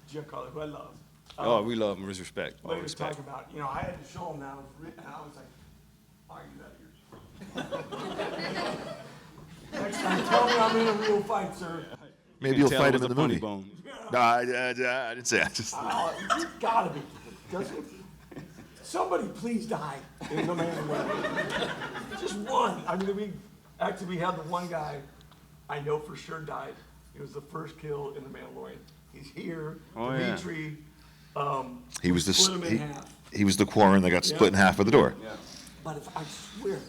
Giancarlo, who I love. Oh, we love him. Respect. All He was respect. talking about, you know, I had to show him that, and I was like, argue that yours. Next time, tell me I'm in a real fight, sir. Maybe you'll Tell fight it him in was the a funny movie. bone. No, I didn't say. I just. It's gotta be. Doesn't somebody please die in The Mandalorian? Just one. I mean, we had the one guy I know for sure died. It was the first kill in The Mandalorian. He's here. Oh, yeah. Dimitri. He was split him in the half. he was the Quarren that got split in half at the door. Yeah. But I swear,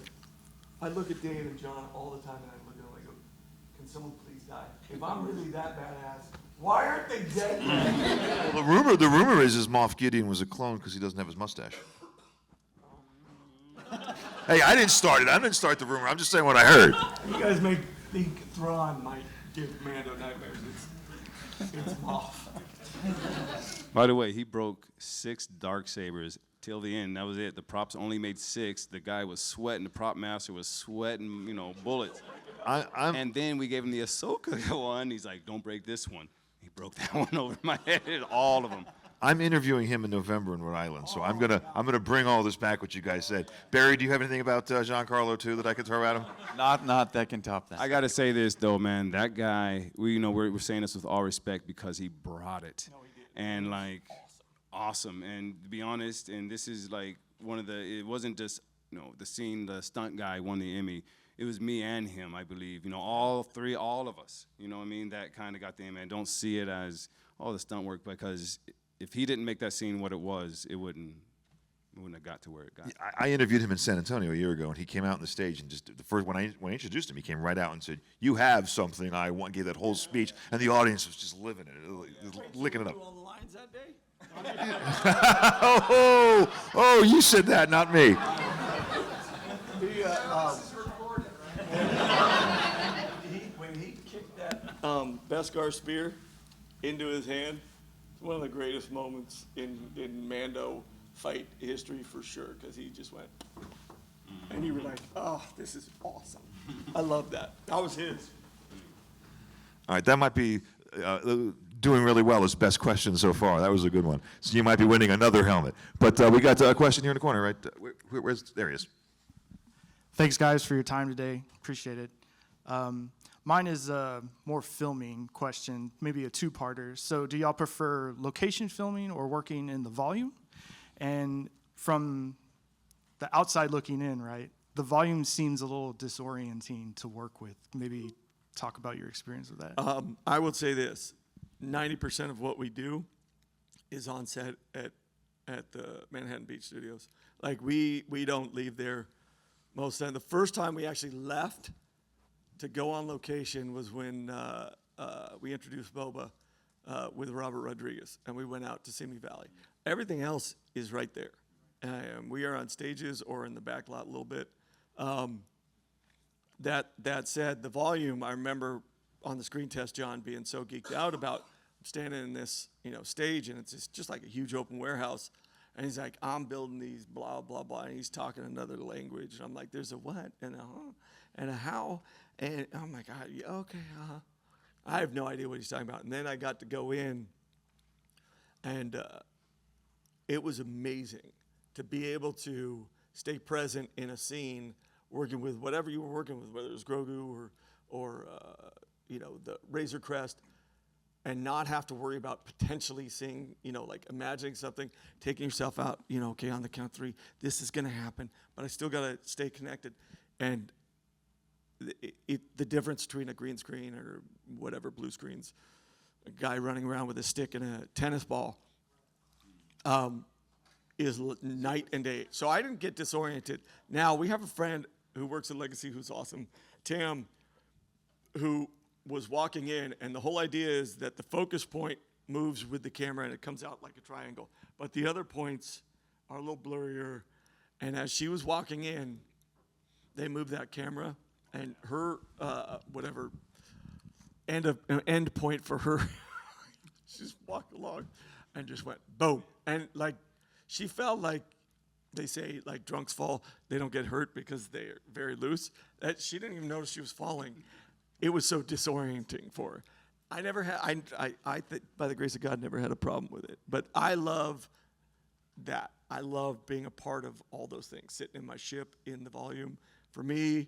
I look at Dave and John all the time, and I look at them and I go, can someone please guy. If I'm really that badass, why aren't they dead yet? Well, the rumor is Moff Gideon was a clone because he doesn't have his mustache. Hey, I didn't start it. I didn't start the rumor. I'm just saying what I heard. You guys make think Thrawn might give Mando nightmares. It's Moff. By the way, he broke 6 dark sabers till the end. That was it. The props only made 6. The guy was sweating. The prop master was sweating, bullets. And then we gave him the Ahsoka one. He's like, "Don't break this one." He broke that one over my head. All of them. I'm interviewing him in November in Rhode Island, so I'm gonna bring all this back. What you guys said, Barry. Do you have anything about Giancarlo too that I could throw at him? Not that can top that. I gotta say this though, man. That guy, we're saying this with all respect because he brought it, and like, awesome. And to be honest, and this is like one of the. It wasn't just the stunt guy won the Emmy. It was me and him, I believe. All of us. You know what I mean? That kind of got the Emmy. And don't see it as the stunt work because if he didn't make that scene what it was, it wouldn't have got to where it got. I interviewed him in San Antonio a year ago, and he came out on the stage and just when I introduced him, he came right out and said, "You have something I want." Gave that whole speech, and the audience was just living it, licking it up. All the lines that day? Oh, you said that, not me. When he kicked that Beskar spear into his hand, it's one of the greatest moments in Mando fight history for sure, because he just went, and you were like, "Oh, this is awesome." I love that. That was his. All right, that might be doing really well. His best question so far. That was a good one. So you might be winning another helmet. But we got a question here in the corner, right? There he is. Thanks, guys, for your time today. Appreciate it. Mine is a more filming question, maybe a two-parter. So do y'all prefer location filming or working in the volume? And from the outside looking in, right, the volume seems a little disorienting to work with. Maybe talk about your experience with that. I would say this: 90% of what we do is on set at the Manhattan Beach Studios. Like we don't leave there most of the time. The first time we actually left to go on location was when we introduced Boba with Robert Rodriguez, and we went out to Simi Valley. Everything else is right there. We are on stages or in the back lot a little bit. That said, the volume, I remember on the screen test, John being so geeked out about standing in this stage, and it's just like a huge open warehouse. And he's like, "I'm building these blah, blah, blah." And he's talking another language. And I'm like, "There's a what and a huh and a how." And I'm like, "Yeah, okay, uh-huh." I have no idea what he's talking about. And then I got to go in, and it was amazing to be able to stay present in a scene, working with whatever you were working with, whether it was Grogu or the Razor Crest, and not have to worry about potentially seeing, like imagining something, taking yourself out, okay, on the count of 3, this is going to happen, but I still got to stay connected. And the difference between a green screen or whatever, blue screens, a guy running around with a stick and a tennis ball, is night and day. So I didn't get disoriented. Now, we have a friend who works at Legacy who's awesome, Tam, who was walking in, and the whole idea is that the focus point moves with the camera and it comes out like a triangle. But the other points are a little blurrier. And as she was walking in, they moved that camera, and her whatever end point for her, she just walked along and just went boom. And like she felt like they say like drunks fall, they don't get hurt because they're very loose. That she didn't even notice she was falling. It was so disorienting for her. I never had. I think by the grace of God, never had a problem with it. But I love that. I love being a part of all those things, sitting in my ship in the volume. For me,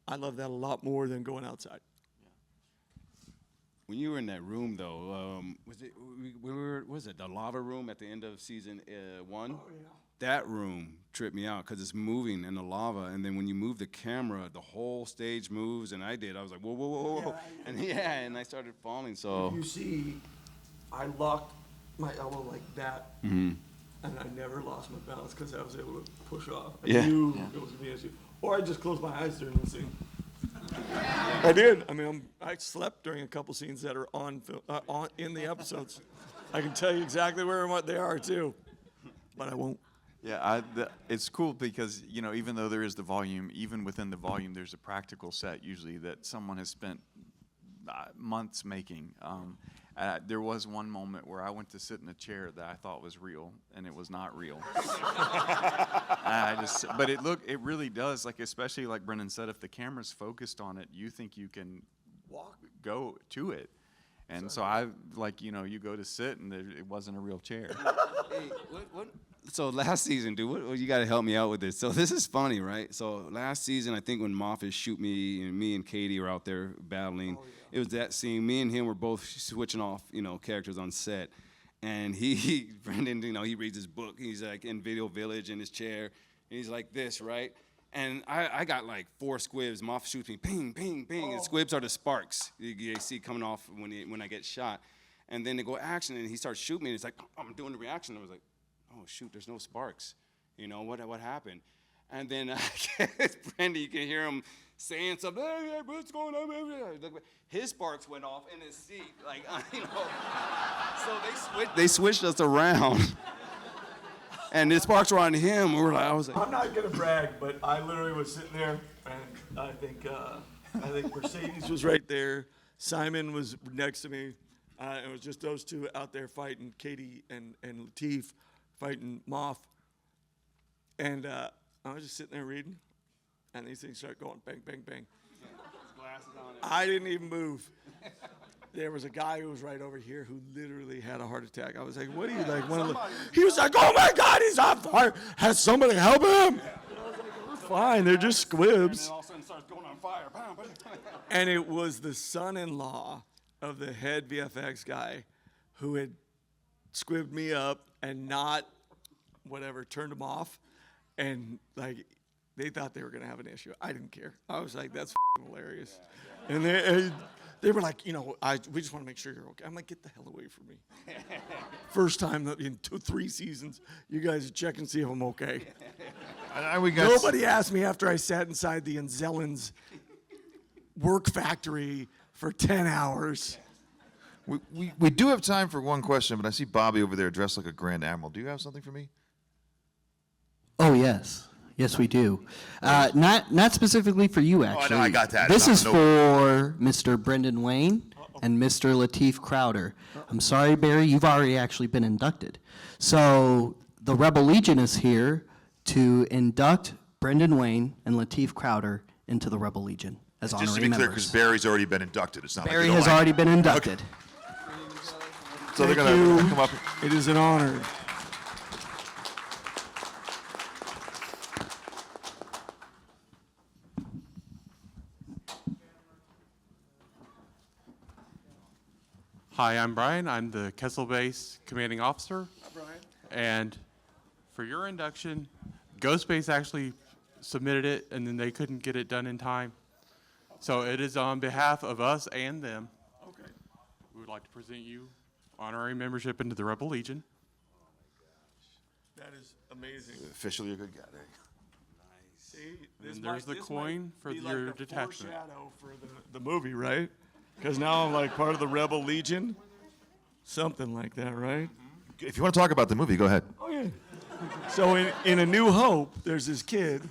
I love that a lot more than going outside. When you were in that room, though, was it the lava room at the end of season 1? Oh, yeah. That room tripped me out because it's moving in the lava, and then when you move the camera, the whole stage moves, and I was like, whoa, whoa, whoa, whoa. And I started falling, so. If you see, I locked my elbow like that, Mm-hmm. and I never lost my balance because I was able to push off. I Yeah. knew it was going to be an issue. Or I just closed my eyes during the scene. I did. I mean, I slept during a couple scenes that are in the episodes. I can tell you exactly where and what they are too, but I won't. Yeah, it's cool because, you know, even though there is the volume, even within the volume, there's a practical set usually that someone has spent months making. There was one moment where I went to sit in a chair that I thought was real, and it was not real. But it really does, like, especially like Brendan said, if the camera's focused on it, you think you can go to it. And so you go to sit, and it wasn't a real chair. Hey, so last season, dude, you got to help me out with this. So this is funny, right? So last season, I think when Moffat shoot me, and me and Katie were out there battling, it was that scene. Me and him were both switching off, characters on set. And Brendan, he reads his book. He's like in Video Village in his chair. And he's like this, right? And I got like 4 squibs. Moffat shoots me, ping, ping, ping. And squibs are the sparks you see coming off when I get shot. And then they go action, and he starts shooting me. And it's like, I'm doing the reaction. I was like, oh, shoot, there's no sparks. What happened? And then Brendan, you can hear him saying something, hey, what's going on? His sparks went off in his seat. So they switched us around. And the sparks were on him. I was like, I'm not gonna brag, but I literally was sitting there, and I think Mercedes was right there. Simon was next to me. It was just those two out there fighting, Katie and Lateef fighting Moff. And I was just sitting there reading, and these things start going bang, bang, bang. I didn't even move. There was a guy who was right over here who literally had a heart attack. I was like, what are you like? He was like, oh my God, he's on fire. Has somebody help him? And I was like, we're fine, they're just squibs. And all of a sudden it starts going on fire. And it was the son-in-law of the head VFX guy who had squibbed me up and not turned him off. And they thought they were gonna have an issue. I didn't care. I was like, that's hilarious. Yeah. And they were like, we just want to make sure you're okay. I'm like, get the hell away from me. First time in 3 seasons, you guys check and see if I'm okay. Nobody asked me after I sat inside the Anzelans work factory for 10 hours. We do have time for one question, but I see Bobby over there dressed like a Grand Admiral. Do you have something for me? Oh, yes. Yes, we do. Not specifically for you, actually. I got that. This is for Mr. Brendan Wayne and Mr. Lateef Crowder. I'm sorry, Barry, you've already actually been inducted. So the Rebel Legion is here to induct Brendan Wayne and Lateef Crowder into the Rebel Legion as honorary Just to be clear, members. because Barry's already been inducted. It's not Barry like has already been inducted. So they're Thank gonna you. come up. It is an honor. Hi, I'm Brian. I'm the Kessel Base Commanding Officer. Hi, Brian. And for your induction, Ghost Base actually submitted it, and then they couldn't get it done in time. So it is on behalf of us and them. Okay. We would like to present you honorary membership into the Rebel Legion. That is amazing. Officially a good guy. See, And there's the coin for be your like the detachment. foreshadow for the movie, right? Because now I'm like part of the Rebel Legion. Something like that, right? If you want to talk about the movie, go ahead. Oh, yeah. So in A New Hope, there's this kid.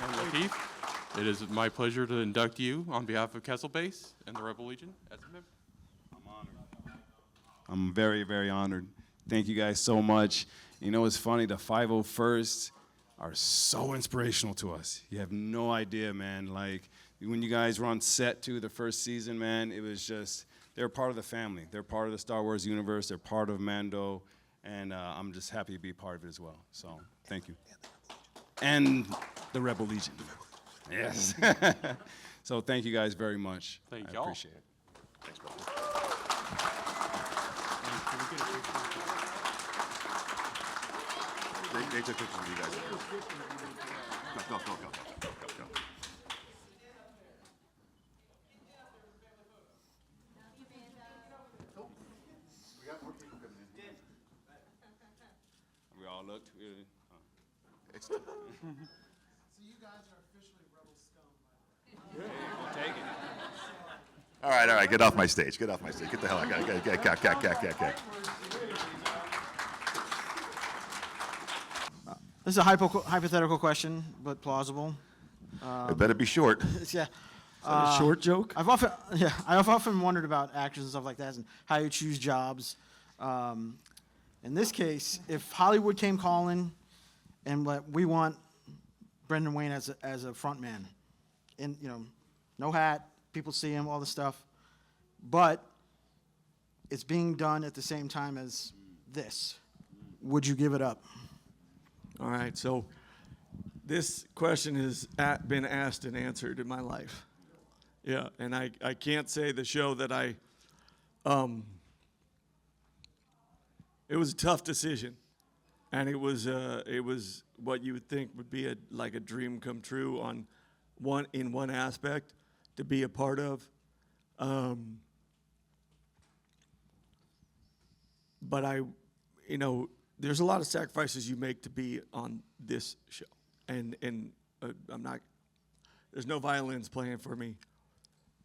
And Lateef, it is my pleasure to induct you on behalf of Kessel Base and the Rebel Legion as a member. I'm very, very honored. Thank you guys so much. It's funny, the 501st are so inspirational to us. You have no idea, man. Like, when you guys were on set, too, the first season, man, it was just, they're part of the family. They're part of the Star Wars universe. They're part of Mando, and I'm just happy to be part of it as well. So, thank you. And the Rebel Legion. Yes. So, thank you guys very much. Thank I y'all. appreciate it. Thanks, brother. They took pictures of you guys. Go. So you guys are officially rebel scum. We'll take it. All right, get off my stage. Get off my stage. Get the hell out. Get. This is a hypothetical question, but plausible. It better be short. Yeah. A short joke? I've often wondered about actors and stuff like that and how you choose jobs. In this case, if Hollywood came calling and we want Brendan Wayne as a front man, and no hat, people see him, all the stuff, but it's being done at the same time as this, would you give it up? All right, so this question has been asked and answered in my life. Yeah, and I can't say the show that it was a tough decision, and it was what you would think would be like a dream come true in one aspect to be a part of. But there's a lot of sacrifices you make to be on this show, and there's no violins playing for me,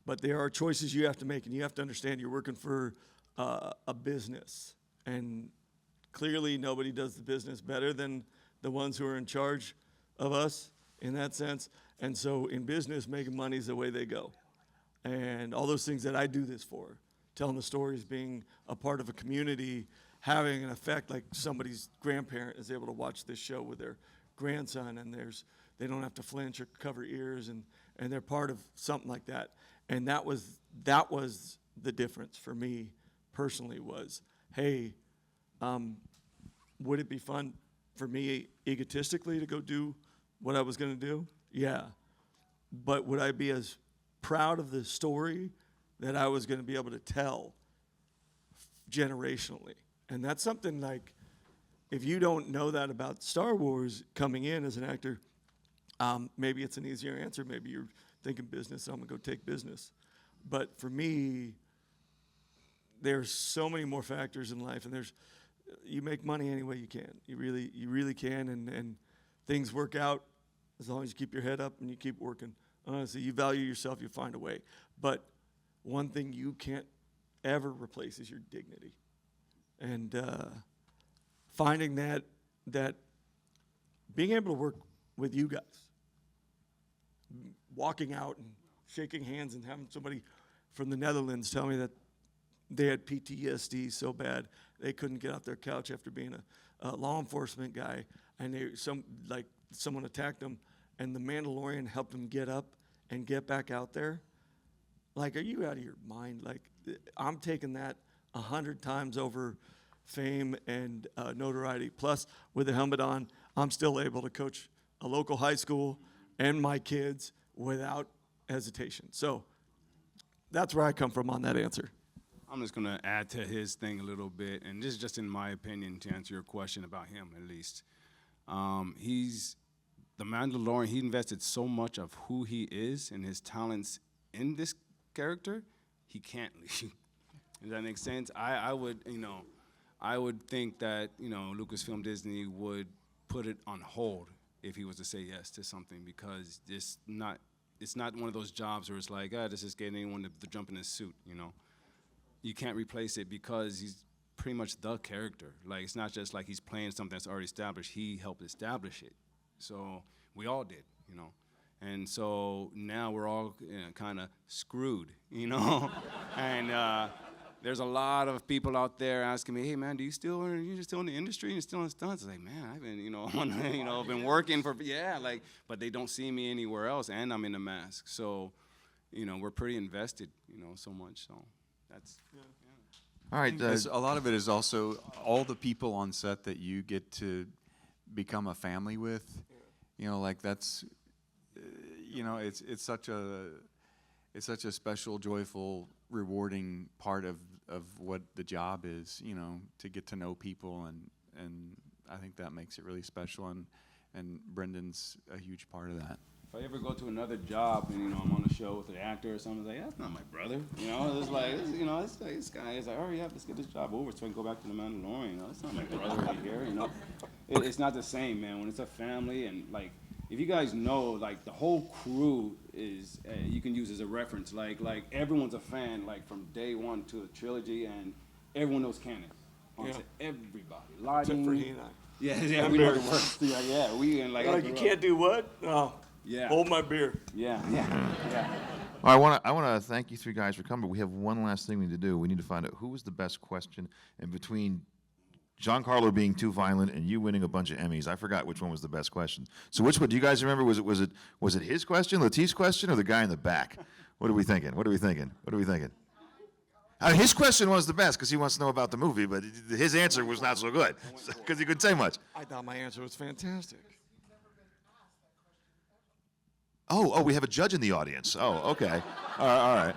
but there are choices you have to make, and you have to understand you're working for a business, and clearly nobody does the business better than the ones who are in charge of us in that sense. And so in business, making money is the way they go, and all those things that I do this for, telling the stories, being a part of a community, having an effect, like somebody's grandparent is able to watch this show with their grandson, and they don't have to flinch or cover ears, and they're part of something like that. And that was the difference for me personally was, hey, would it be fun for me egotistically to go do what I was going to do? Yeah. But would I be as proud of the story that I was going to be able to tell generationally? And that's something like, if you don't know that about Star Wars coming in as an actor, maybe it's an easier answer. Maybe you're thinking business, so I'm going to go take business. But for me, there's so many more factors in life, and you make money any way you can. You really can, and things work out as long as you keep your head up and you keep working. Honestly, you value yourself, you find a way. But one thing you can't ever replace is your dignity. And finding that being able to work with you guys, walking out and shaking hands and having somebody from the Netherlands tell me that they had PTSD so bad they couldn't get off their couch after being a law enforcement guy, and someone attacked them, and the Mandalorian helped them get up and get back out there. Like, are you out of your mind? Like, I'm taking that 100 times over fame and notoriety. Plus, with the helmet on, I'm still able to coach a local high school and my kids without hesitation. So that's where I come from on that answer. I'm just going to add to his thing a little bit, and this is just in my opinion to answer your question about him at least. He's the Mandalorian. He invested so much of who he is and his talents in this character, he can't leave. Does that make sense? I would think that, Lucasfilm Disney would put it on hold if he was to say yes to something, because it's not one of those jobs where it's like, this is getting anyone to jump in his suit, You can't replace it because he's pretty much the character. Like, it's not just like he's playing something that's already established. He helped establish it. So we all did, And so now we're all kind of screwed, And there's a lot of people out there asking me, hey, man, are you still in the industry and still in stunts? I was like, man, I've been, been working but they don't see me anywhere else, and I'm in a mask. So, we're pretty invested, so much. So that's, yeah. All right. A lot of it is also all the people on set that you get to become a family with. That's, it's such a special, joyful, rewarding part of what the job is, to get to know people, and I think that makes it really special, and Brendan's a huge part of that. If I ever go to another job and, I'm on a show with an actor or something, like, that's not my brother. It's like, this guy is like, oh, yeah, let's get this job over so I can go back to the Mandalorian. That's not my brother right here, It's not the same, man. When it's a family and like, if you guys know, like the whole crew is, you can use as a reference. Like everyone's a fan, like from day one to a trilogy, and everyone knows canon. Yeah. Everybody. Lighting. Except for he and I. Yeah, we know the worst. Yeah, we and like. Like, you can't do what? No. Yeah. Hold my beer. Yeah. All right, I want to thank you three guys for coming, but we have one last thing we need to do. We need to find out who was the best question, and between Giancarlo being too violent and you winning a bunch of Emmys, I forgot which one was the best question. So which one do you guys remember? Was it his question, Lateef's question, or the guy in the back? What are we thinking? His question was the best because he wants to know about the movie, but his answer was not so good because he couldn't say much. I thought my answer was fantastic. Oh, we have a judge in the audience. Oh, okay. All right.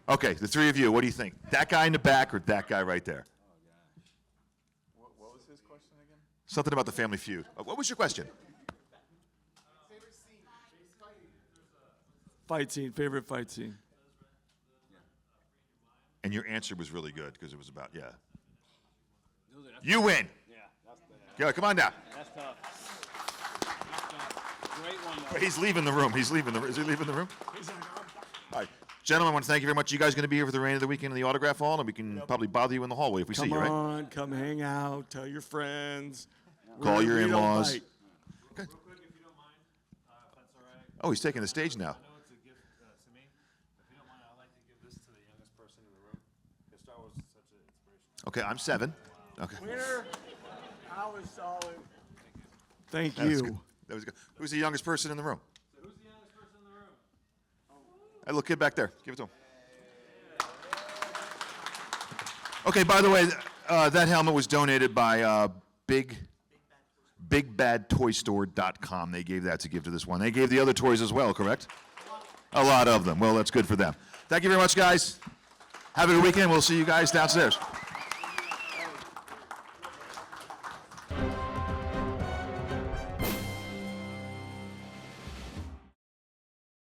Okay, the three of you, what do you think? That guy in the back or that guy right there? What was his question again? Something about the Family Feud. What was your question? Favorite fight scene. And your answer was really good because it was about, yeah. You win. Yeah, that's the. Go, come on down. That's tough. Great one, though. He's leaving the room. Is he leaving the room? All right. Gentlemen, I want to thank you very much. You guys going to be here for the rain of the weekend in the autograph hall, and we can probably bother you in the hallway if we see you, right? Come on, come hang out, tell your friends. Call your We don't in-laws. bite. Real quick, if you don't mind, if that's all right. Oh, he's taking the stage now. I know it's a gift to me. If you don't mind, I'd like to give this to the youngest person in the room. Because Star Wars is such an inspiration. Okay, I'm 7. Okay. Winner, I was solid. Thank That was you. good. That was good. Who's the youngest person in the room? So who's the youngest person in the room? That little kid back there. Give it to him. Okay, by the way, that helmet was donated by BigBadToyStore.com. They gave that to give to this one. They gave the other toys as well, correct? A lot of them. Well, that's good for them. Thank you very much, guys. Have a good weekend. We'll see you guys downstairs.